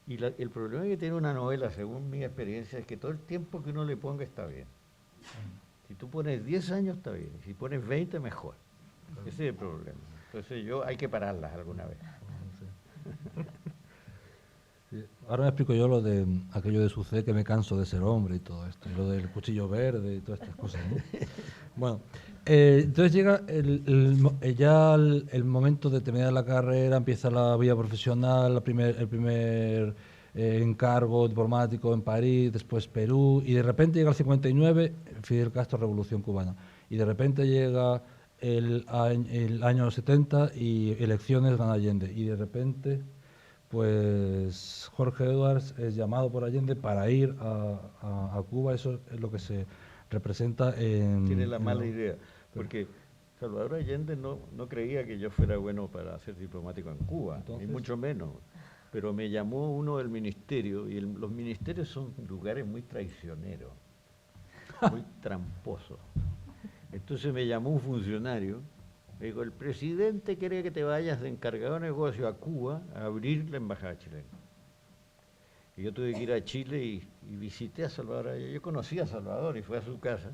Y el problema que tiene una novela, según mi experiencia, es que todo el tiempo que uno le ponga está bien. Si tú pones 10 años está bien, si pones 20 mejor. Ese es el problema. Entonces hay que pararlas alguna vez. Sí. Ahora me explico yo lo de aquello de sucede que me canso de ser hombre y todo esto, y lo del cuchillo verde y todas estas cosas, ¿no? Bueno, entonces llega ya el momento de terminar la carrera, empieza la vida profesional, el primer encargo diplomático en París, después Perú, y de repente llega el 59, Fidel Castro, Revolución Cubana, y de repente llega el año 70 y elecciones, gana Allende, y de repente pues Jorge Edwards es llamado por Allende para ir a Cuba. Eso es lo que se representa en... Tiene la mala idea, porque Salvador Allende no creía que yo fuera bueno para ser diplomático en Cuba, ni mucho menos. Pero me llamó uno del ministerio, y los ministerios son lugares muy traicioneros, muy tramposos. Entonces me llamó un funcionario, me dijo, el presidente quiere que te vayas de encargado de negocio a Cuba a abrir la embajada chilena. Y yo tuve que ir a Chile y visité a Salvador. Yo conocí a Salvador y fui a su casa.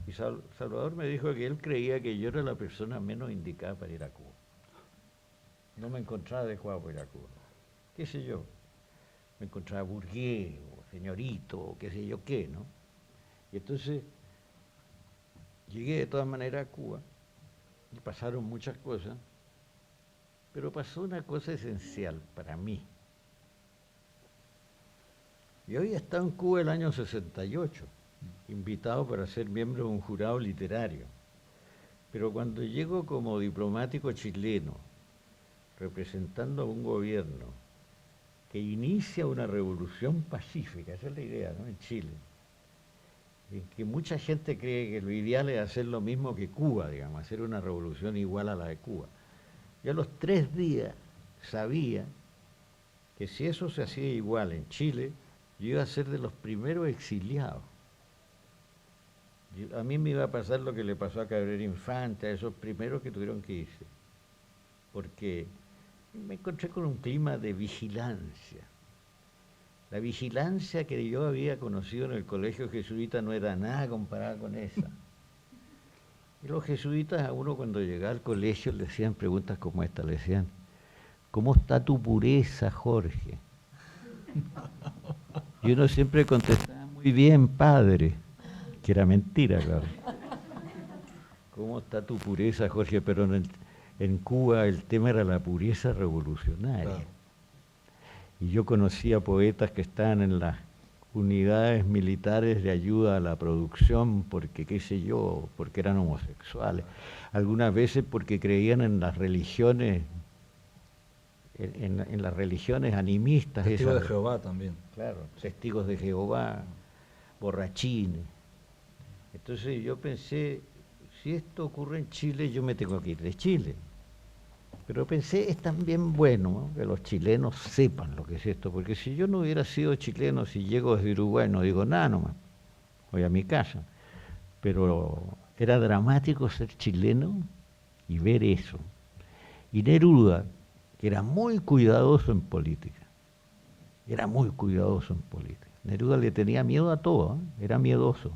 Y Salvador me dijo que él creía que yo era la persona menos indicada para ir a Cuba. No me encontraba adecuado para ir a Cuba. ¿Qué sé yo? Me encontraba burgués, o señorito, o qué sé yo qué, ¿no? Y entonces llegué de todas maneras a Cuba. Y pasaron muchas cosas, pero pasó una cosa esencial para mí. Yo había estado en Cuba el año 68, invitado para ser miembro de un jurado literario, pero cuando llego como diplomático chileno, representando a un gobierno que inicia una revolución pacífica, esa es la idea, ¿no?, en Chile, en que mucha gente cree que lo ideal es hacer lo mismo que Cuba, digamos, hacer una revolución igual a la de Cuba. Yo a los 3 días sabía que si eso se hacía igual en Chile, yo iba a ser de los primeros exiliados. A mí me iba a pasar lo que le pasó a Cabrera Infante, a esos primeros que tuvieron que irse, porque me encontré con un clima de vigilancia. La vigilancia que yo había conocido en el colegio jesuita no era nada comparada con esa. Y los jesuitas a uno cuando llegaba al colegio le hacían preguntas como esta, le decían, ¿cómo está tu pureza, Jorge? Y uno siempre contestaba, muy bien, padre, que era mentira, claro. ¿Cómo está tu pureza, Jorge? Pero en Cuba el tema era la pureza revolucionaria. Claro. Y yo conocía poetas que estaban en las unidades militares de ayuda a la producción porque, qué sé yo, porque eran homosexuales. Algunas veces porque creían en las religiones, en las religiones animistas. Testigos de Jehová también. Claro, testigos de Jehová, borrachines. Entonces yo pensé, si esto ocurre en Chile, yo me tengo que ir de Chile. Pero pensé, es también bueno, ¿no?, que los chilenos sepan lo que es esto, porque si yo no hubiera sido chileno, si llego desde Uruguay, no digo nada nomás, voy a mi casa. Pero era dramático ser chileno y ver eso. Y Neruda, que era muy cuidadoso en política, Neruda le tenía miedo a todo, ¿eh? Era miedoso,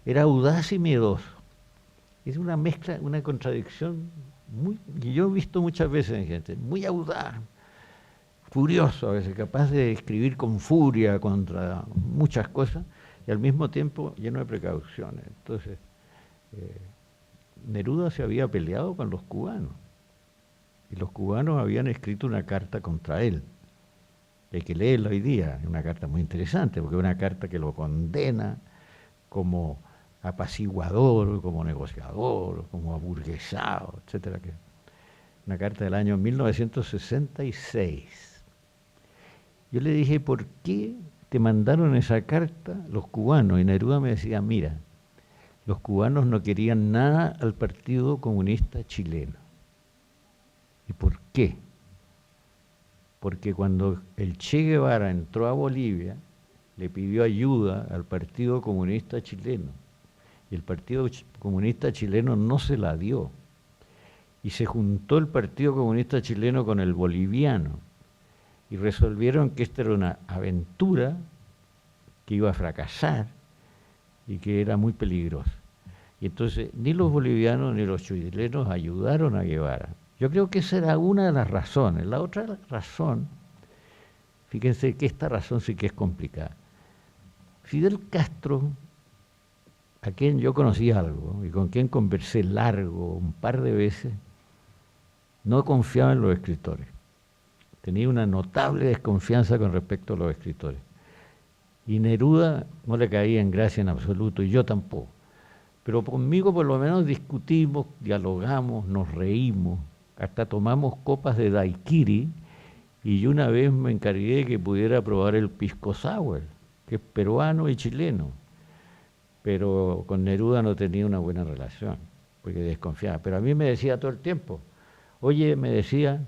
era audaz y miedoso. Es una mezcla, una contradicción que yo he visto muchas veces en gente, muy audaz, furioso a veces, capaz de escribir con furia contra muchas cosas y al mismo tiempo lleno de precauciones. Entonces, Neruda se había peleado con los cubanos y los cubanos habían escrito una carta contra él. Hay que leerla hoy día, es una carta muy interesante porque es una carta que lo condena como apaciguador, como negociador, como aburguesado, etcétera. Una carta del año 1966. Yo le dije, ¿por qué te mandaron esa carta los cubanos? Y Neruda me decía, mira, los cubanos no querían nada al Partido Comunista Chileno. ¿Y por qué? Porque cuando el Che Guevara entró a Bolivia, le pidió ayuda al Partido Comunista Chileno. Y el Partido Comunista Chileno no se la dio. Y se juntó el Partido Comunista Chileno con el boliviano. Y resolvieron que esta era una aventura que iba a fracasar y que era muy peligrosa. Y entonces ni los bolivianos ni los chilenos ayudaron a Guevara. Yo creo que esa era una de las razones. La otra razón, fíjense que esta razón sí que es complicada. Fidel Castro, a quien yo conocí algo y con quien conversé largo un par de veces, no confiaba en los escritores. Tenía una notable desconfianza con respecto a los escritores. Y Neruda no le caía en gracia en absoluto, y yo tampoco. Pero conmigo por lo menos discutimos, dialogamos, nos reímos, hasta tomamos copas de daiquiri, y yo una vez me encargué de que pudiera probar el pisco sour, que es peruano y chileno. Pero con Neruda no tenía una buena relación, porque desconfiaba. Pero a mí me decía todo el tiempo, oye, me decía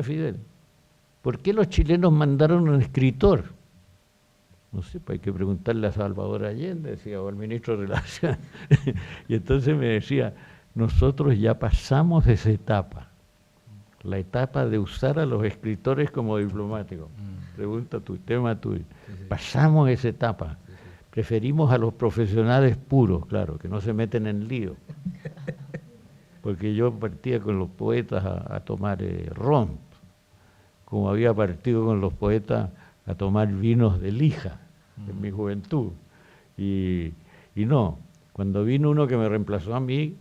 Fidel, ¿por qué los chilenos mandaron un escritor? No sé, pues hay que preguntarle a Salvador Allende, decía, o al ministro de Relaciones. Y entonces me decía, nosotros ya pasamos esa etapa, la etapa de usar a los escritores como diplomáticos. Pregunta tu tema tuyo. Sí. Pasamos esa etapa. Sí. Preferimos a los profesionales puros, claro, que no se meten en lío. Porque yo partía con los poetas a tomar ron, como había partido con los poetas a tomar vinos de lija en mi juventud. Y no, cuando vino uno que me reemplazó a mí,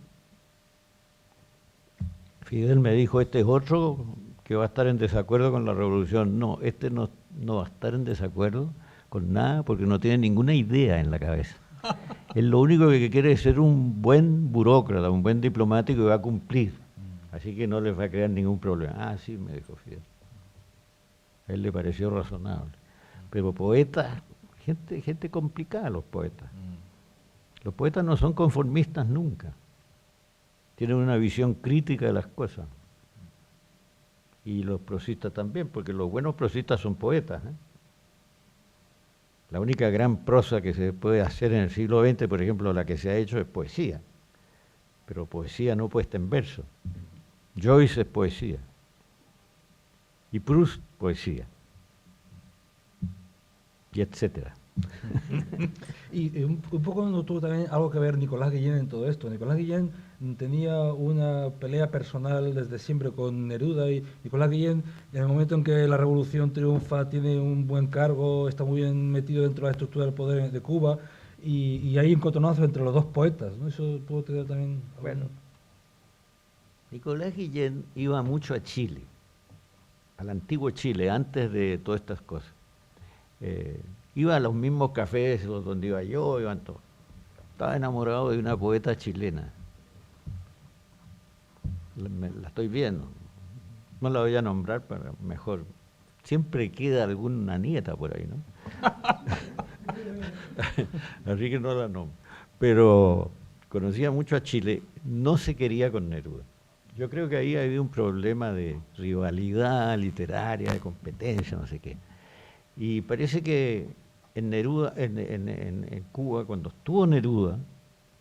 Fidel me dijo, este es otro que va a estar en desacuerdo con la revolución. No, este no va a estar en desacuerdo con nada porque no tiene ninguna idea en la cabeza. Él lo único que quiere es ser un buen burócrata, un buen diplomático y va a cumplir. Así que no les va a crear ningún problema. Ah, sí, me dijo Fidel. A él le pareció razonable. Pero poetas, gente complicada los poetas. Los poetas no son conformistas nunca. Tienen una visión crítica de las cosas. Y los prosistas también, porque los buenos prosistas son poetas, ¿eh? La única gran prosa que se puede hacer en el siglo XX, por ejemplo, la que se ha hecho es poesía. Pero poesía no puesta en verso. Joyce es poesía. Y Proust, poesía. Y etcétera. Y un poco no tuvo también algo que ver Nicolás Guillén en todo esto. Nicolás Guillén tenía una pelea personal desde siempre con Neruda, y Nicolás Guillén, en el momento en que la revolución triunfa, tiene un buen cargo, está muy bien metido dentro de la estructura del poder de Cuba, y hay encontronazos entre los dos poetas, ¿no? Eso pudo tener también... Bueno, Nicolás Guillén iba mucho a Chile, al antiguo Chile, antes de todas estas cosas. Iba a los mismos cafés donde iba yo, iban todos. Estaba enamorado de una poeta chilena. La estoy viendo. No la voy a nombrar para mejor. Siempre queda alguna nieta por ahí, ¿no? Así que no la nombro. Pero conocía mucho a Chile, no se quería con Neruda. Yo creo que ahí había un problema de rivalidad literaria, de competencia, no sé qué. Y parece que en Neruda, en Cuba, cuando estuvo Neruda,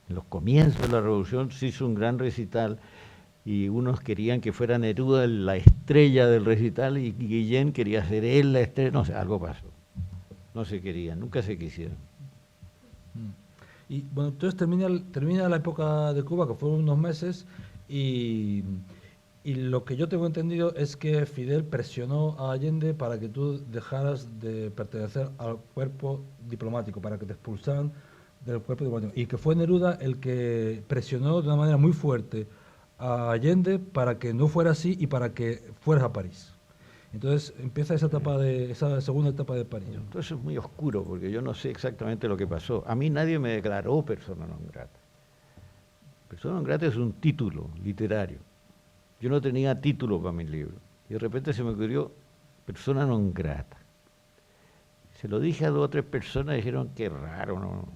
en los comienzos de la revolución, se hizo un gran recital y unos querían que fuera Neruda la estrella del recital y Guillén quería ser él la estrella, no sé, algo pasó. No se querían, nunca se quisieron. Y bueno, entonces termina la época de Cuba, que fueron unos meses, y lo que yo tengo entendido es que Fidel presionó a Allende para que tú dejaras de pertenecer al cuerpo diplomático, para que te expulsaran del cuerpo diplomático. Y que fue Neruda el que presionó de una manera muy fuerte a Allende para que no fuera así y para que fueras a París. Entonces empieza esa segunda etapa de París. Entonces es muy oscuro porque yo no sé exactamente lo que pasó. A mí nadie me declaró persona non grata. Persona non grata es un título literario. Yo no tenía título para mi libro. Y de repente se me ocurrió persona non grata. Se lo dije a 2 o 3 personas y dijeron, qué raro, ¿no?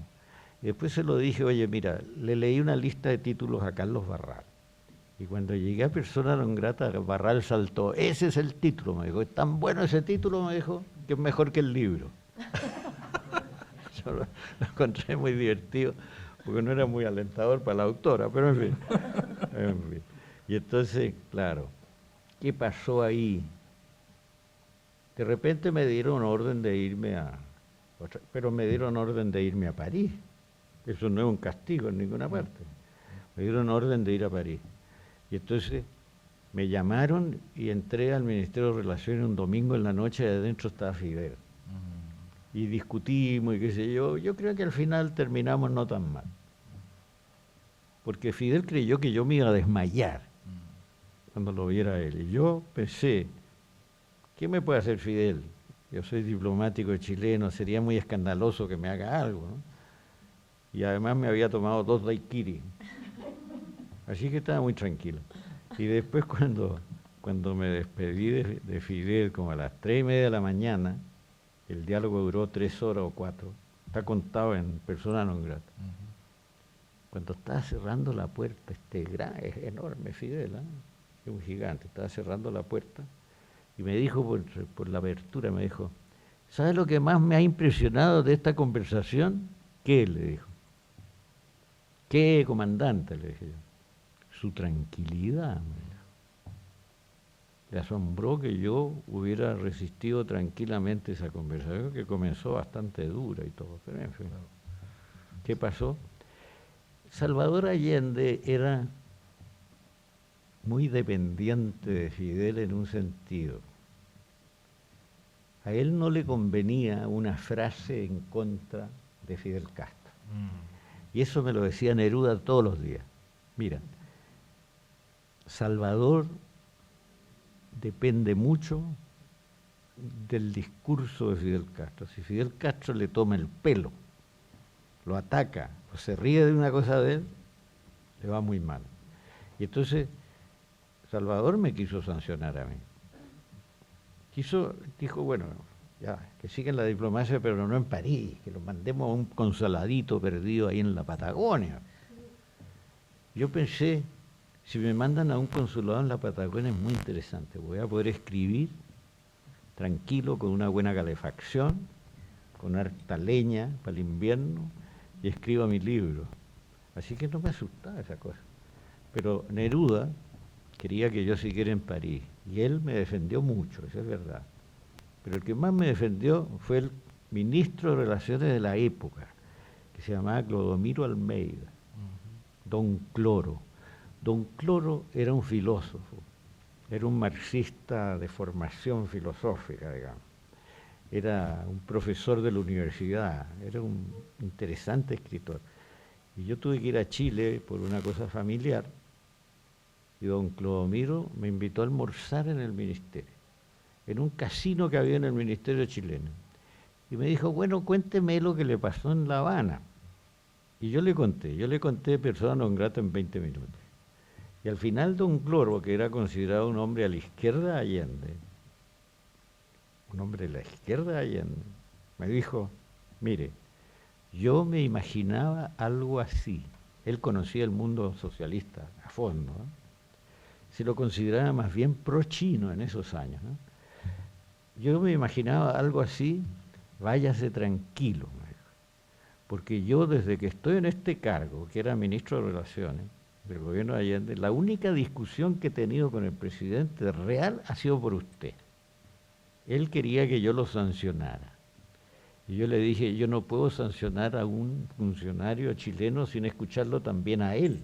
Y después se lo dije, oye, mira, le leí una lista de títulos a Carlos Barral. Y cuando llegué a Persona non grata, Barral saltó. Ese es el título, me dijo. Es tan bueno ese título, me dijo, que es mejor que el libro. Yo lo encontré muy divertido, porque no era muy alentador para la autora, pero en fin. En fin. Y entonces, claro, ¿qué pasó ahí? De repente me dieron orden de irme pero me dieron orden de irme a París. Eso no es un castigo en ninguna parte. Me dieron orden de ir a París. Y entonces me llamaron y entré al Ministerio de Relaciones un domingo en la noche y adentro estaba Fidel. Y discutimos y qué sé yo. Yo creo que al final terminamos no tan mal. Porque Fidel creyó que yo me iba a desmayar cuando lo viera él. Y yo pensé, ¿qué me puede hacer Fidel? Yo soy diplomático chileno, sería muy escandaloso que me haga algo, ¿no? Y además me había tomado 2 daiquiri. Así que estaba muy tranquilo. Y después cuando me despedí de Fidel, como a las 3:30 de la mañana, el diálogo duró 3 horas o 4, está contado en Persona non grata. Cuando estaba cerrando la puerta, es enorme Fidel, ¿eh? Es un gigante, estaba cerrando la puerta, y me dijo por la abertura, me dijo, ¿sabes lo que más me ha impresionado de esta conversación? ¿Qué? Le dijo. ¿Qué, comandante? Le dije yo. Su tranquilidad, me dijo. Le asombró que yo hubiera resistido tranquilamente esa conversación, que comenzó bastante dura y todo, pero en fin. ¿Qué pasó? Salvador Allende era muy dependiente de Fidel en un sentido. A él no le convenía una frase en contra de Fidel Castro. Y eso me lo decía Neruda todos los días. Mira, Salvador depende mucho del discurso de Fidel Castro. Si Fidel Castro le toma el pelo, lo ataca o se ríe de una cosa de él, le va muy mal. Y entonces Salvador me quiso sancionar a mí. Dijo, bueno, ya, que sigan la diplomacia, pero no en París, que lo mandemos a un consoladito perdido ahí en la Patagonia. Yo pensé, si me mandan a un consulado en la Patagonia es muy interesante, voy a poder escribir tranquilo, con una buena calefacción, con harta leña para el invierno, y escribo mi libro. Así que no me asustaba esa cosa. Pero Neruda quería que yo siguiera en París, y él me defendió mucho, eso es verdad. Pero el que más me defendió fue el ministro de Relaciones de la época, que se llamaba Clodomiro Almeida, Don Cloro. Don Cloro era un filósofo, era un marxista de formación filosófica, digamos. Era un profesor de la universidad, era un interesante escritor. Y yo tuve que ir a Chile por una cosa familiar, y don Clodomiro me invitó a almorzar en el ministerio, en un casino que había en el ministerio chileno. Y me dijo, bueno, cuénteme lo que le pasó en La Habana. Y yo le conté Persona non grata en 20 minutos. Y al final don Cloro, que era considerado un hombre a la izquierda de Allende, un hombre de la izquierda de Allende, me dijo, mire, yo me imaginaba algo así. Él conocía el mundo socialista a fondo, ¿no? Se lo consideraba más bien pro-chino en esos años, ¿no? Yo me imaginaba algo así, váyase tranquilo, me dijo, porque yo desde que estoy en este cargo, que era ministro de Relaciones del gobierno de Allende, la única discusión que he tenido con el presidente real ha sido por usted. Él quería que yo lo sancionara. Y yo le dije, yo no puedo sancionar a un funcionario chileno sin escucharlo también a él.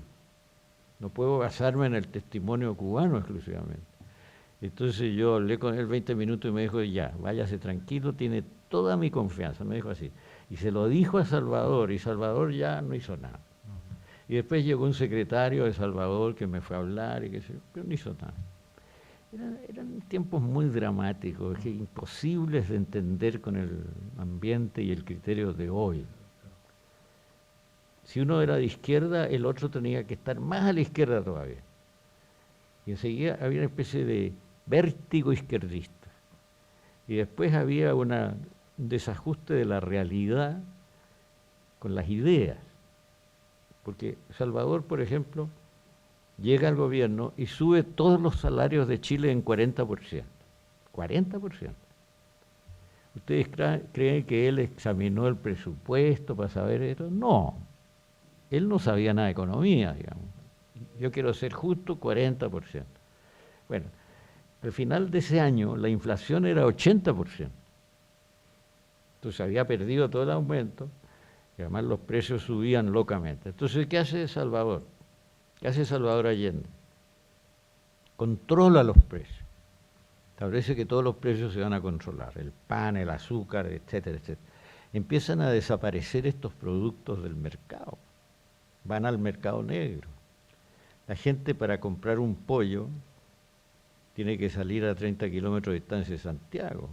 No puedo basarme en el testimonio cubano exclusivamente. Entonces yo hablé con él 20 minutos y me dijo, ya, váyase tranquilo, tiene toda mi confianza, me dijo así. Y se lo dijo a Salvador, y Salvador ya no hizo nada. Y después llegó un secretario de Salvador que me fue a hablar, y pero no hizo nada. Eran tiempos muy dramáticos, que imposibles de entender con el ambiente y el criterio de hoy. Si uno era de izquierda, el otro tenía que estar más a la izquierda todavía. Y enseguida había una especie de vértigo izquierdista. Y después había un desajuste de la realidad con las ideas. Porque Salvador, por ejemplo, llega al gobierno y sube todos los salarios de Chile en 40%. 40%. ¿Ustedes creen que él examinó el presupuesto para saber eso? No. Él no sabía nada de economía, digamos. Yo quiero ser justo, 40%. Bueno, al final de ese año la inflación era 80%. Entonces había perdido todo el aumento y además los precios subían locamente. Entonces, ¿qué hace Salvador? ¿Qué hace Salvador Allende? Controla los precios. Establece que todos los precios se van a controlar, el pan, el azúcar, etcétera, etcétera. Empiezan a desaparecer estos productos del mercado, van al mercado negro. La gente para comprar un pollo tiene que salir a 30 kilómetros de distancia de Santiago.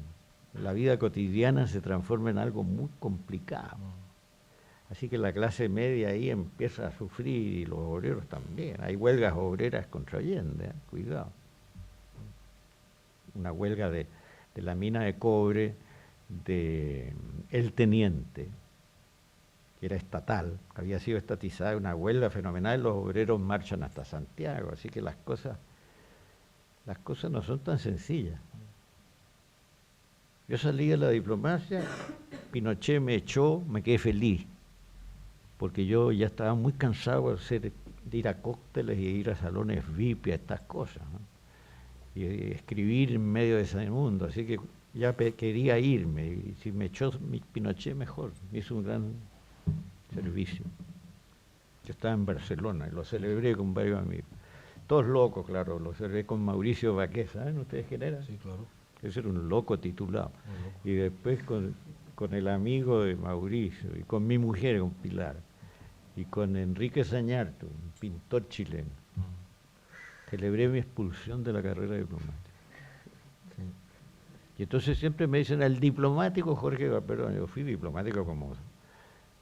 La vida cotidiana se transforma en algo muy complicado. Así que la clase media ahí empieza a sufrir y los obreros también. Hay huelgas obreras contra Allende, cuidado. Una huelga de la mina de cobre de El Teniente, que era estatal, había sido estatizada, una huelga fenomenal, los obreros marchan hasta Santiago, así que las cosas no son tan sencillas. Yo salí de la diplomacia, Pinochet me echó, me quedé feliz, porque yo ya estaba muy cansado de ir a cócteles y ir a salones VIP y a estas cosas, ¿no? Y escribir en medio de ese mundo, así que ya quería irme, y si me echó Pinochet mejor, me hizo un gran servicio. Yo estaba en Barcelona y lo celebré con varios amigos, todos locos, claro, lo celebré con Mauricio Baqué, ¿saben ustedes quién era? Sí, claro. Ese era un loco titulado, Loco. y después con el amigo de Mauricio, y con mi mujer, con Pilar, y con Enrique Sañarto, un pintor chileno. Celebré mi expulsión de la carrera diplomática. Sí. Y entonces siempre me dicen, el diplomático Jorge Galperón. Yo fui diplomático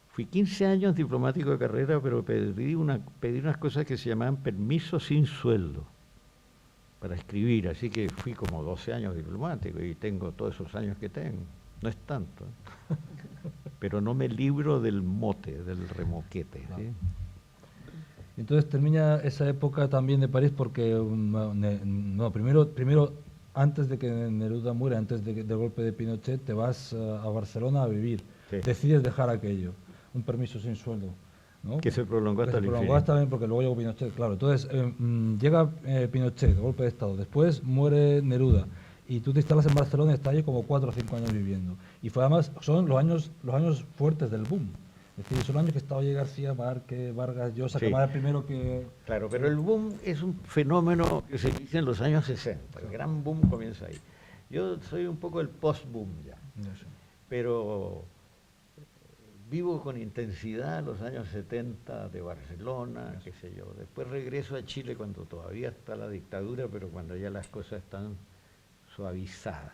fui 15 años diplomático de carrera, pero pedí unas cosas que se llamaban permiso sin sueldo para escribir, así que fui como 12 años diplomático y tengo todos esos años que tengo. No es tanto, ¿eh? Pero no me libro del mote, del remoquete, ¿sí? Entonces termina esa época también de París porque, primero antes de que Neruda muera, antes del golpe de Pinochet, te vas a Barcelona a vivir. Sí. Decides dejar aquello, un permiso sin sueldo, ¿no? Que se prolongó hasta el infinito. Se prolongó hasta bien porque luego llegó Pinochet, claro. Entonces llega Pinochet, golpe de Estado, después muere Neruda y tú te instalas en Barcelona y estás allí como 4 o 5 años viviendo. Y fue además, son los años fuertes del boom. Es decir, son años que estaba allí García Márquez, Vargas Llosa, sí. Que más el primero que... Claro, pero el boom es un fenómeno que se inicia en los años 60. El gran boom comienza ahí. Yo soy un poco el post-boom ya. Pero vivo con intensidad los años 70 de Barcelona, qué sé yo. Después regreso a Chile cuando todavía está la dictadura, pero cuando ya las cosas están suavizadas.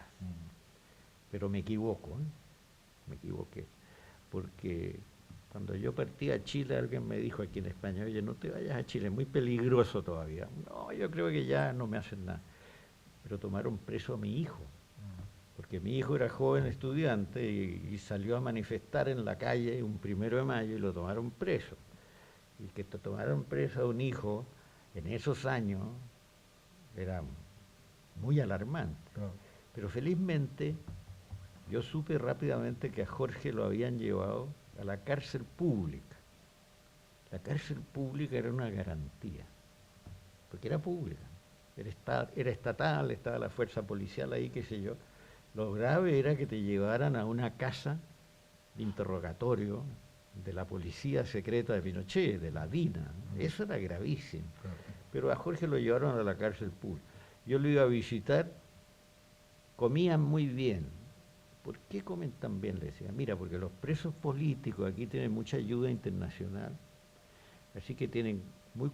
Pero me equivoco, ¿eh? Me equivoqué. Porque... cuando yo partí a Chile, alguien me dijo aquí en España, oye, no te vayas a Chile, es muy peligroso todavía. No, yo creo que ya no me hacen nada. Pero tomaron preso a mi hijo, porque mi hijo era joven estudiante y salió a manifestar en la calle un 1 de mayo y lo tomaron preso. Y que te tomaron preso a un hijo en esos años era muy alarmante. Claro. Pero felizmente yo supe rápidamente que a Jorge lo habían llevado a la cárcel pública. La cárcel pública era una garantía, porque era pública, era estatal, estaba la fuerza policial ahí, qué sé yo. Lo grave era que te llevaran a una casa de interrogatorio de la policía secreta de Pinochet, de la DINA. Eso era gravísimo. Pero a Jorge lo llevaron a la cárcel pública. Yo lo iba a visitar, comían muy bien. ¿Por qué comen tan bien? Le decía, mira, porque los presos políticos aquí tienen mucha ayuda internacional, así que tienen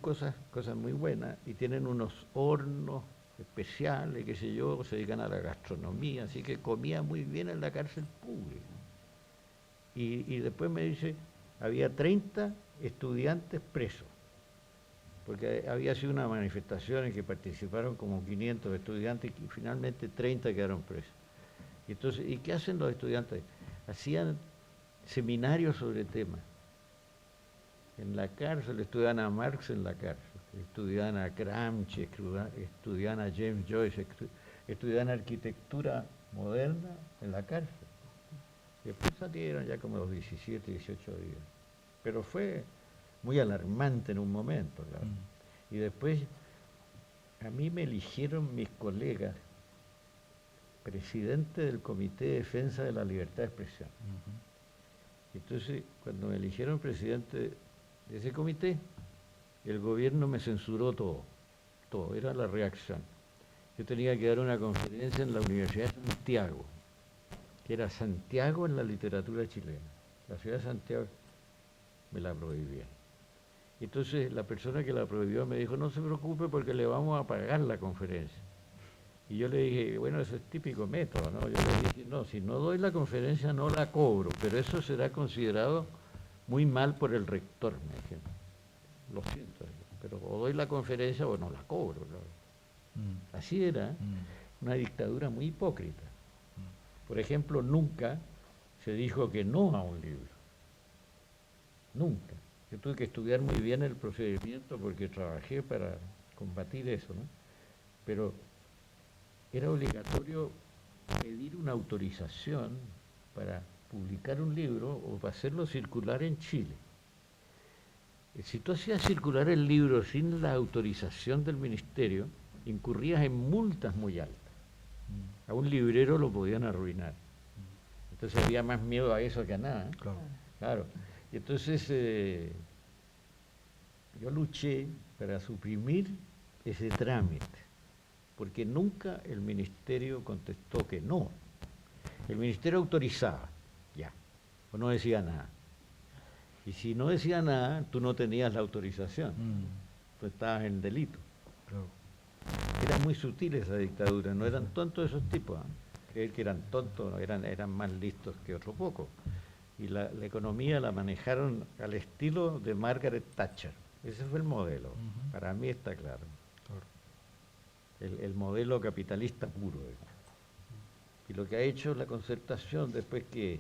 cosas muy buenas y tienen unos hornos especiales, qué sé yo, se dedican a la gastronomía, así que comía muy bien en la cárcel pública. Y después me dice, había 30 estudiantes presos, porque había sido una manifestación en que participaron como 500 estudiantes y finalmente 30 quedaron presos. Entonces, ¿y qué hacen los estudiantes? Hacían seminarios sobre temas. En la cárcel, estudiaban a Marx en la cárcel. estudiaban a Gramsci, estudiaban a James Joyce, estudiaban arquitectura moderna en la cárcel. Y después salieron ya como los 17, 18 días. Pero fue muy alarmante en un momento, claro. Y después a mí me eligieron mis colegas presidente del Comité de Defensa de la Libertad de Expresión. Entonces, cuando me eligieron presidente de ese comité, el gobierno me censuró todo, era la reacción. Yo tenía que dar una conferencia en la Universidad de Santiago, que era Santiago en la literatura chilena. La ciudad de Santiago me la prohibía. Entonces la persona que la prohibió me dijo, no se preocupe porque le vamos a pagar la conferencia. Y yo le dije, bueno, eso es típico método, ¿no? Yo le dije, no, si no doy la conferencia no la cobro, pero eso será considerado muy mal por el rector, me dijeron. Lo siento, pero o doy la conferencia o no la cobro, ¿no? Así era, una dictadura muy hipócrita. Por ejemplo, nunca se dijo que no a un libro. Nunca. Yo tuve que estudiar muy bien el procedimiento porque trabajé para combatir eso, ¿no? Pero era obligatorio pedir una autorización para publicar un libro o para hacerlo circular en Chile. Si tú hacías circular el libro sin la autorización del ministerio, incurrías en multas muy altas. A un librero lo podían arruinar. Entonces había más miedo a eso que a nada. Claro. Y entonces yo luché para suprimir ese trámite, porque nunca el ministerio contestó que no. El ministerio autorizaba, ya, o no decía nada. Y si no decía nada, tú no tenías la autorización, tú estabas en delito. Claro. Era muy sutil esa dictadura, no eran tontos esos tipos, ¿eh? Creer que eran tontos, eran más listos que otro poco. Y la economía la manejaron al estilo de Margaret Thatcher. Ese fue el modelo, para mí está claro. El modelo capitalista puro. Y lo que ha hecho la Concertación después que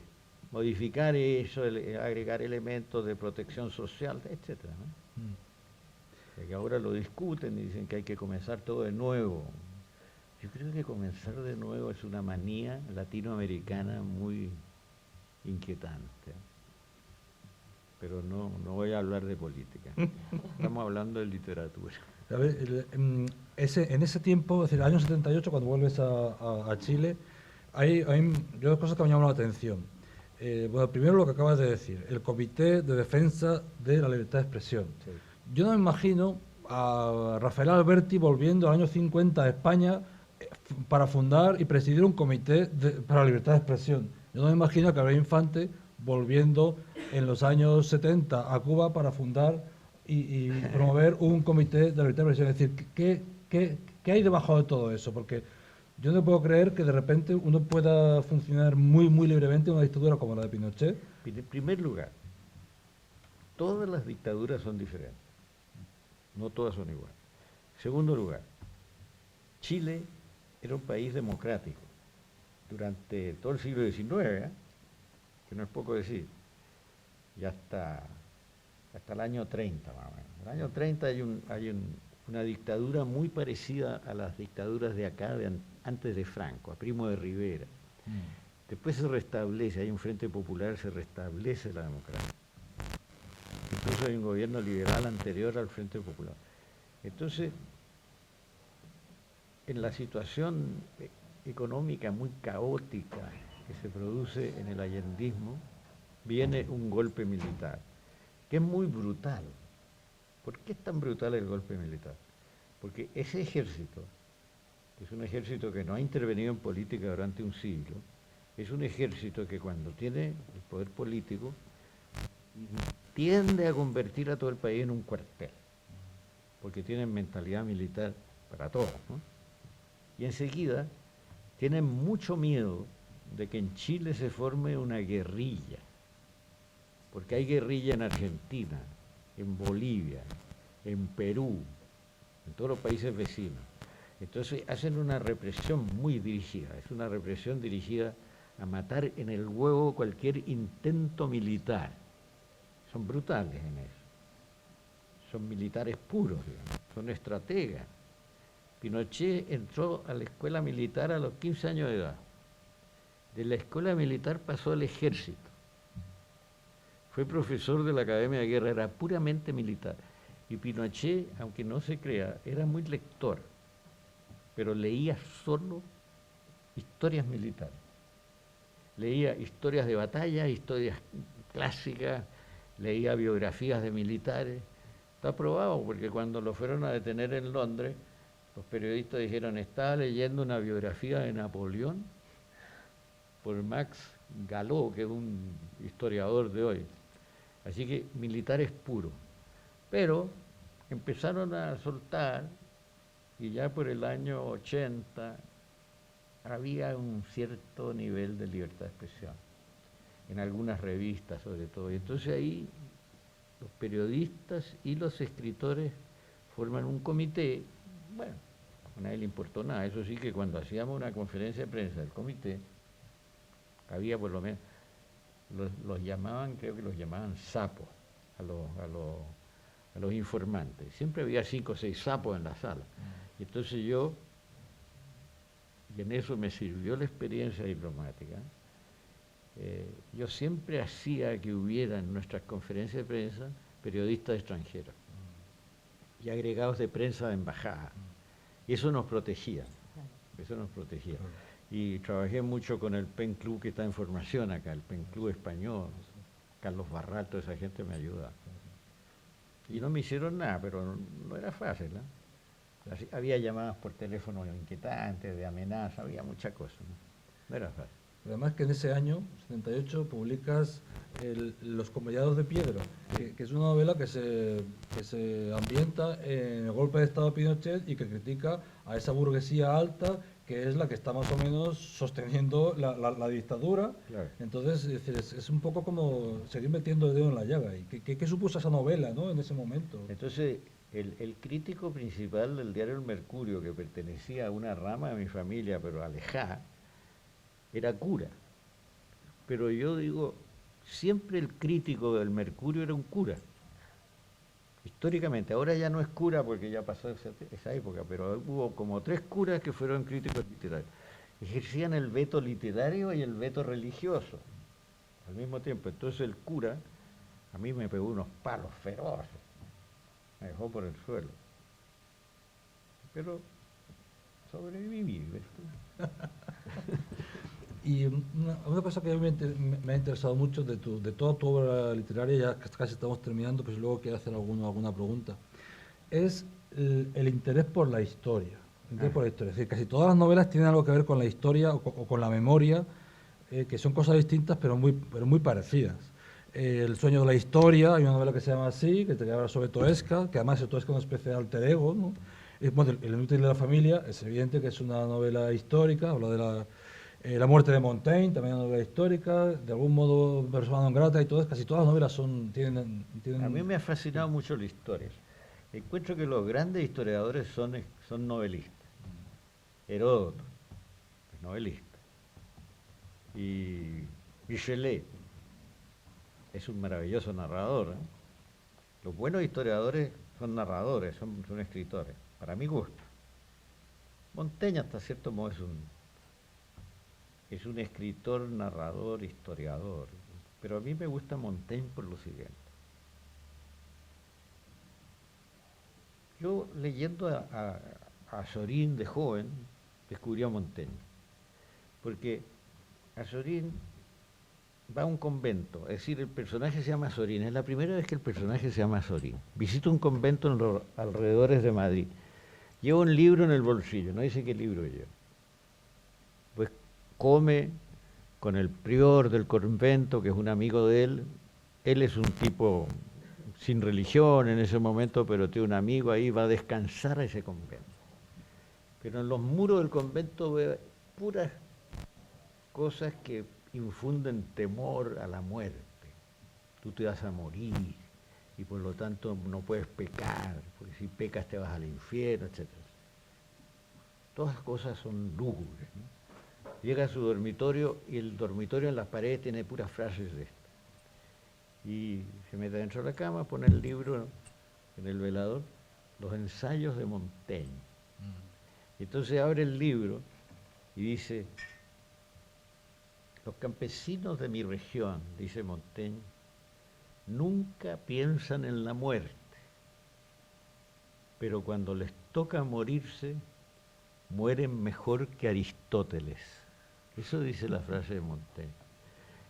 modificar eso, agregar elementos de protección social, etcétera, ¿no? Que ahora lo discuten y dicen que hay que comenzar todo de nuevo. Yo creo que comenzar de nuevo es una manía latinoamericana muy inquietante. Pero no voy a hablar de política. Estamos hablando de literatura. A ver, en ese tiempo, es decir, año 78, cuando vuelves a Chile, hay dos cosas que me llaman la atención. Bueno, primero lo que acabas de decir, el Comité de Defensa de la Libertad de Expresión. Sí. Yo no me imagino a Rafael Alberti volviendo al año 50 a España para fundar y presidir un comité para la libertad de expresión. Yo no me imagino a Gabriel Infante volviendo en los años 70 a Cuba para fundar y promover un comité de la libertad de expresión. Es decir, ¿qué hay debajo de todo eso? Porque yo no puedo creer que de repente uno pueda funcionar muy, muy libremente en una dictadura como la de Pinochet. En primer lugar, todas las dictaduras son diferentes. No todas son iguales. Segundo lugar, Chile era un país democrático durante todo el siglo XIX, que no es poco decir, y hasta el año 30 más o menos. En el año 30 hay una dictadura muy parecida a las dictaduras de acá, antes de Franco, a Primo de Rivera. Después se restablece, hay un frente popular, se restablece la democracia. Incluso hay un gobierno liberal anterior al Frente Popular. Entonces, en la situación económica muy caótica que se produce en el allendismo, viene un golpe militar, que es muy brutal. ¿Por qué es tan brutal el golpe militar? Porque ese ejército, que es un ejército que no ha intervenido en política durante un siglo, es un ejército que cuando tiene el poder político tiende a convertir a todo el país en un cuartel, porque tienen mentalidad militar para todo, ¿no? Y enseguida tienen mucho miedo de que en Chile se forme una guerrilla, porque hay guerrilla en Argentina, en Bolivia, en Perú, en todos los países vecinos. Entonces hacen una represión muy dirigida, es una represión dirigida a matar en el huevo cualquier intento militar. Son brutales en eso. son militares puros, digamos, son estrategas. Pinochet entró a la escuela militar a los 15 años de edad. De la escuela militar pasó al ejército. Fue profesor de la Academia de Guerra, era puramente militar. Y Pinochet, aunque no se crea, era muy lector, pero leía solo historias militares. Leía historias de batalla, historias clásicas, leía biografías de militares. Está probado, porque cuando lo fueron a detener en Londres, los periodistas dijeron, estaba leyendo una biografía de Napoleón por Max Gallo, que es un historiador de hoy. Así que militares puros. Pero empezaron a soltar, y ya por el año 80 había un cierto nivel de libertad de expresión, en algunas revistas sobre todo. Y entonces ahí los periodistas y los escritores forman un comité. Bueno, a nadie le importó nada. Eso sí, que cuando hacíamos una conferencia de prensa del comité, había por lo menos, los llamaban, creo que los llamaban sapos a los informantes. Siempre había 5 o 6 sapos en la sala. Y entonces yo, y en eso me sirvió la experiencia diplomática, yo siempre hacía que hubiera en nuestras conferencias de prensa periodistas extranjeros y agregados de prensa de embajada. Y eso nos protegía, Y trabajé mucho con el PEN Club, que está en formación acá, el PEN Club español, Carlos Barral, toda esa gente me ayuda. Y no me hicieron nada, pero no era fácil, ¿no? Había llamadas por teléfono inquietantes, de amenaza, había muchas cosas, ¿no? No era fácil. Además que en ese año, 78, publicas Los Comellados de Piedra, que es una novela que se ambienta en el golpe de Estado de Pinochet y que critica a esa burguesía alta que es la que está más o menos sosteniendo la dictadura. Claro. Entonces, es un poco como seguir metiendo el dedo en la llaga. ¿Y qué supuso esa novela, ¿no?, en ese momento? Entonces, el crítico principal del diario El Mercurio, que pertenecía a una rama de mi familia, pero alejada, era cura. Pero yo digo, siempre el crítico del Mercurio era un cura. Históricamente, ahora ya no es cura porque ya pasó esa época, pero hubo como 3 curas que fueron críticos literarios. Ejercían el veto literario y el veto religioso al mismo tiempo. Entonces el cura a mí me pegó unos palos feroces, me dejó por el suelo. Pero sobreviví, ¿ves tú? Y una cosa que a mí me ha interesado mucho de toda tu obra literaria, ya casi estamos terminando, pues luego quiero hacer alguna pregunta, es el interés por la historia. Es decir, casi todas las novelas tienen algo que ver con la historia o con la memoria, que son cosas distintas pero muy parecidas. El sueño de la historia, hay una novela que se llama así, que te habla sobre Toesca, que además Toesca es una especie de alter ego, ¿no? Bueno, El inútil de la familia, es evidente que es una novela histórica, habla de la muerte de Montaigne, también una novela histórica, de algún modo persona non grata, y casi todas las novelas tienen... A mí me ha fascinado mucho la historia. Encuentro que los grandes historiadores son novelistas. Heródoto es novelista. Y Michelet es un maravilloso narrador, ¿eh? Los buenos historiadores son narradores, son escritores, para mi gusto. Montaigne hasta cierto modo es un escritor, narrador, historiador. Pero a mí me gusta Montaigne por lo siguiente. Yo leyendo a Zorin de joven, descubrí a Montaigne. Porque Azorín va a un convento, es decir, el personaje se llama Zorin, es la primera vez que el personaje se llama Zorin. Visita un convento en los alrededores de Madrid. Lleva un libro en el bolsillo, no dice qué libro lleva. Pues come con el prior del convento, que es un amigo de él. Él es un tipo sin religión en ese momento, pero tiene un amigo ahí, va a descansar a ese convento. Pero en los muros del convento ve puras cosas que infunden temor a la muerte. Tú te vas a morir y por lo tanto no puedes pecar, porque si pecas te vas al infierno, etc. Todas las cosas son lúgubres, ¿no? Llega a su dormitorio y el dormitorio en las paredes tiene puras frases de estas. Y se mete dentro de la cama, pone el libro en el velador, los ensayos de Montaigne. Entonces abre el libro y dice, los campesinos de mi región, dice Montaigne, nunca piensan en la muerte, pero cuando les toca morirse, mueren mejor que Aristóteles. Eso dice la frase de Montaigne.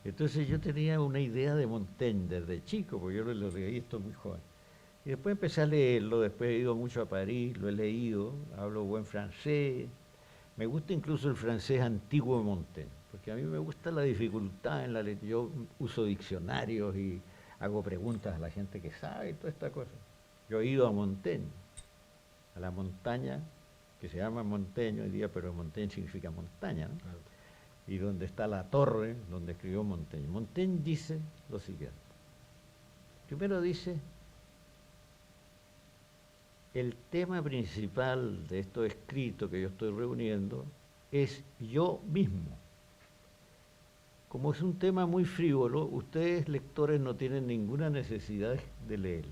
Entonces yo tenía una idea de Montaigne desde chico, porque yo lo leí esto muy joven. Y después empecé a leerlo, después he ido mucho a París, lo he leído, hablo buen francés. Me gusta incluso el francés antiguo de Montaigne, porque a mí me gusta la dificultad en la lectura. Yo uso diccionarios y hago preguntas a la gente que sabe y toda esta cosa. Yo he ido a Montaigne, a la montaña, que se llama Montaigne hoy día, pero Montaigne significa montaña, ¿no? Claro. Y donde está la torre donde escribió Montaigne. Montaigne dice lo siguiente. Primero dice, el tema principal de estos escritos que yo estoy reuniendo es yo mismo. Como es un tema muy frívolo, ustedes lectores no tienen ninguna necesidad de leerlo.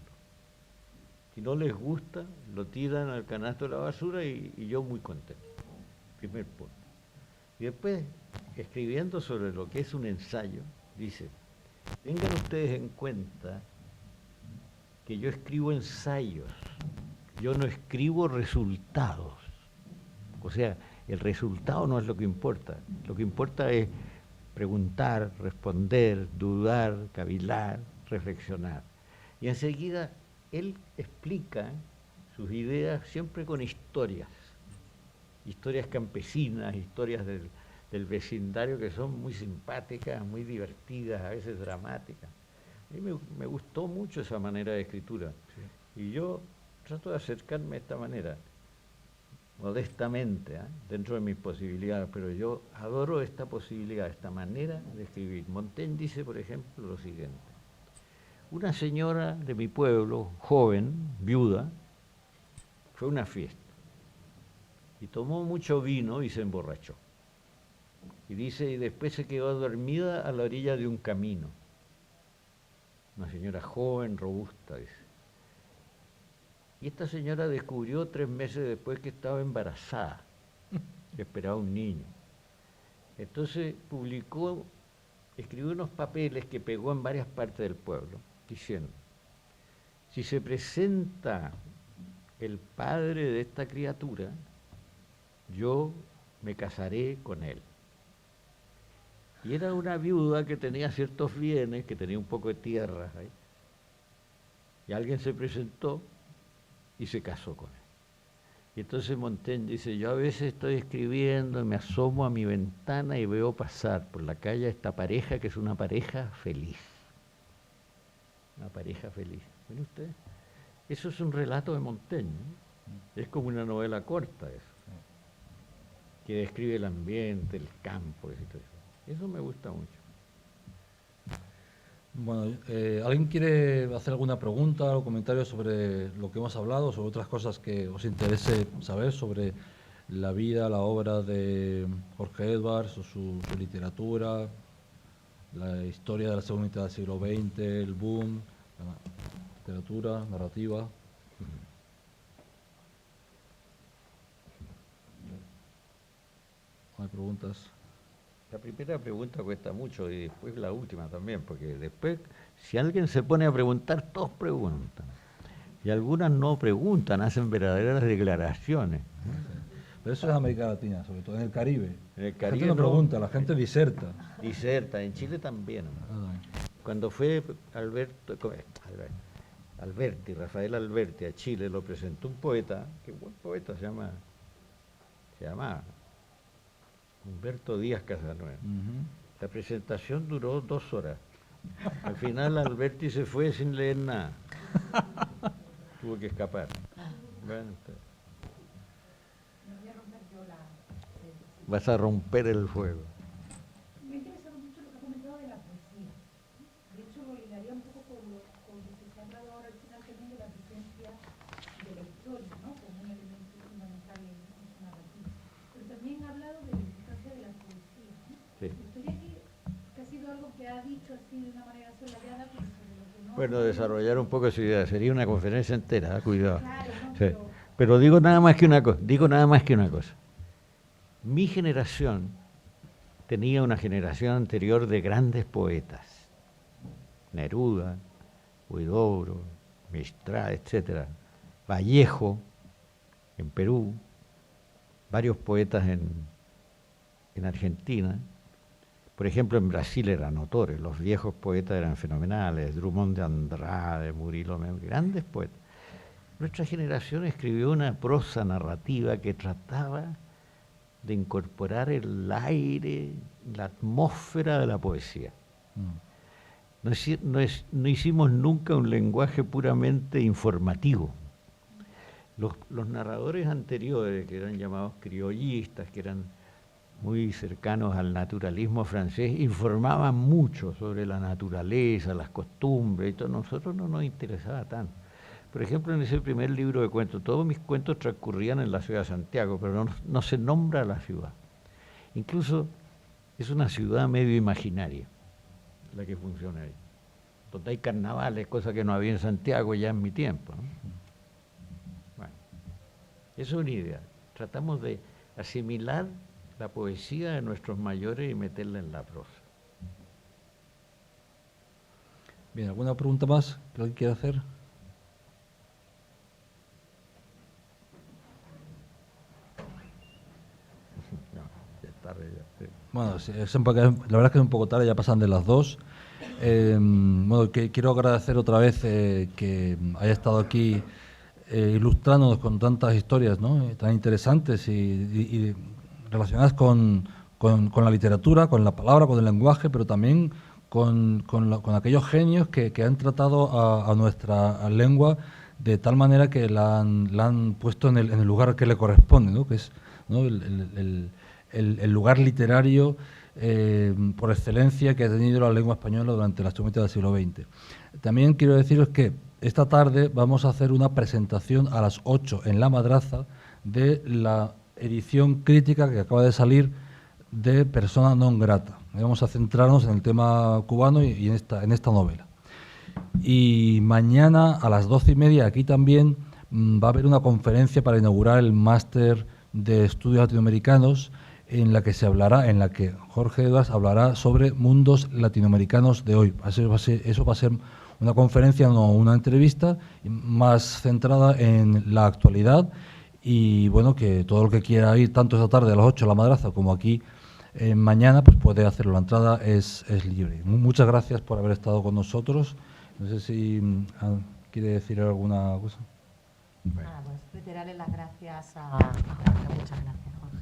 Si no les gusta, lo tiran al canasto de la basura y yo muy contento. Primer punto. Y después, escribiendo sobre lo que es un ensayo, dice, tengan ustedes en cuenta que yo escribo ensayos, yo no escribo resultados. O sea, el resultado no es lo que importa es preguntar, responder, dudar, cavilar, reflexionar. Y enseguida él explica sus ideas siempre con historias campesinas, historias del vecindario que son muy simpáticas, muy divertidas, a veces dramáticas. A mí me gustó mucho esa manera de escritura. Sí. Y yo trato de acercarme de esta manera, modestamente, dentro de mis posibilidades, pero yo adoro esta posibilidad, esta manera de escribir. Montaigne dice, por ejemplo, lo siguiente. Una señora de mi pueblo, joven, viuda, fue a una fiesta y tomó mucho vino y se emborrachó. Y dice, y después se quedó dormida a la orilla de un camino. Una señora joven, robusta, dice. Y esta señora descubrió 3 meses después que estaba embarazada, que esperaba un niño. Entonces escribió unos papeles que pegó en varias partes del pueblo, diciendo, si se presenta el padre de esta criatura, yo me casaré con él. Y era una viuda que tenía ciertos bienes, que tenía un poco de tierra ahí. Y alguien se presentó y se casó con él. Y entonces Montaigne dice, yo a veces estoy escribiendo, me asomo a mi ventana y veo pasar por la calle esta pareja que es una pareja feliz. Una pareja feliz. ¿Ven ustedes? Eso es un relato de Montaigne, ¿no? Es como una novela corta eso, que describe el ambiente, el campo, y todo eso. Eso me gusta mucho. Bueno, ¿alguien quiere hacer alguna pregunta o comentario sobre lo que hemos hablado, sobre otras cosas que os interese saber sobre la vida, la obra de Jorge Edwards, o su literatura, la historia de la segunda mitad del siglo XX, el boom, la literatura, narrativa? ¿Hay preguntas? La primera pregunta cuesta mucho y después la última también, porque después, si alguien se pone a preguntar, todos preguntan. Y algunas no preguntan, hacen verdaderas declaraciones. Pero eso es América Latina, sobre todo en el Caribe. En el La Caribe gente no pregunta, la gente diserta. Diserta, en Chile también. Cuando fue Rafael Alberti a Chile, lo presentó un poeta, que buen poeta se llamaba Humberto Díaz Casanueva. La presentación duró 2 horas. Al final Alberti se fue sin leer nada. Tuvo que escapar. Bueno, vas a romper el fuego. Me interesa mucho lo que ha comentado de la poesía. De hecho, lo ligaría un poco con lo que se ha hablado ahora al final también de la presencia de la historia, ¿no? Como un elemento fundamental en su narrativa. Pero también ha hablado de la importancia de la poesía, ¿no? Sí. La historia que ha sido algo que ha dicho así de una manera solayada, pero sobre lo que Bueno, desarrollar un poco su idea, sería una conferencia entera, cuidado. Claro, ¿no? Sí. Pero digo nada más que una cosa, Mi generación tenía una generación anterior de grandes poetas, Neruda, Huidobro, Mistral, etcétera, Vallejo, en Perú, varios poetas en Argentina. Por ejemplo, en Brasil eran autores, los viejos poetas eran fenomenales, Drummond de Andrade, Murilo Membrives, grandes poetas. Nuestra generación escribió una prosa narrativa que trataba de incorporar el aire, la atmósfera de la poesía. No hicimos nunca un lenguaje puramente informativo. Los narradores anteriores, que eran llamados criollistas, que eran muy cercanos al naturalismo francés, informaban mucho sobre la naturaleza, las costumbres y todo. Nosotros no nos interesaba tanto. Por ejemplo, en ese primer libro de cuentos, todos mis cuentos transcurrían en la ciudad de Santiago, pero no se nombra la ciudad. Incluso es una ciudad medio imaginaria la que funciona ahí, donde hay carnavales, cosa que no había en Santiago ya en mi tiempo, ¿no? Bueno, eso es una idea. Tratamos de asimilar la poesía de nuestros mayores y meterla en la prosa. Bien, ¿alguna pregunta más que alguien quiera hacer? No, ya es tarde ya. Sí. Bueno, sí, la verdad es que es un poco tarde, ya pasan de las 2. Bueno, quiero agradecer otra vez que haya estado aquí ilustrándonos con tantas historias, ¿no? Tan interesantes y relacionadas con la literatura, con la palabra, con el lenguaje, pero también con aquellos genios que han tratado a nuestra lengua de tal manera que la han puesto en el lugar que le corresponde, ¿no? Que es, ¿no?, el lugar literario por excelencia que ha tenido la lengua española durante la segunda mitad del siglo XX. También quiero deciros que esta tarde vamos a hacer una presentación a las 8 en La Madraza de la edición crítica que acaba de salir de Persona non grata. Vamos a centrarnos en el tema cubano y en esta novela. Y mañana a las 12:30 aquí también va a haber una conferencia para inaugurar el máster de estudios latinoamericanos en la que Jorge Edwards hablará sobre mundos latinoamericanos de hoy. Eso va a ser una conferencia, no una entrevista, más centrada en la actualidad. Y bueno, que todo el que quiera ir tanto esta tarde a las 8 a La Madraza como aquí mañana, pues puede hacerlo. La entrada es libre. Muchas gracias por haber estado con nosotros. No sé si quiere decir alguna cosa. Nada, pues reiterarle las gracias a Jorge. Muchas gracias, Jorge.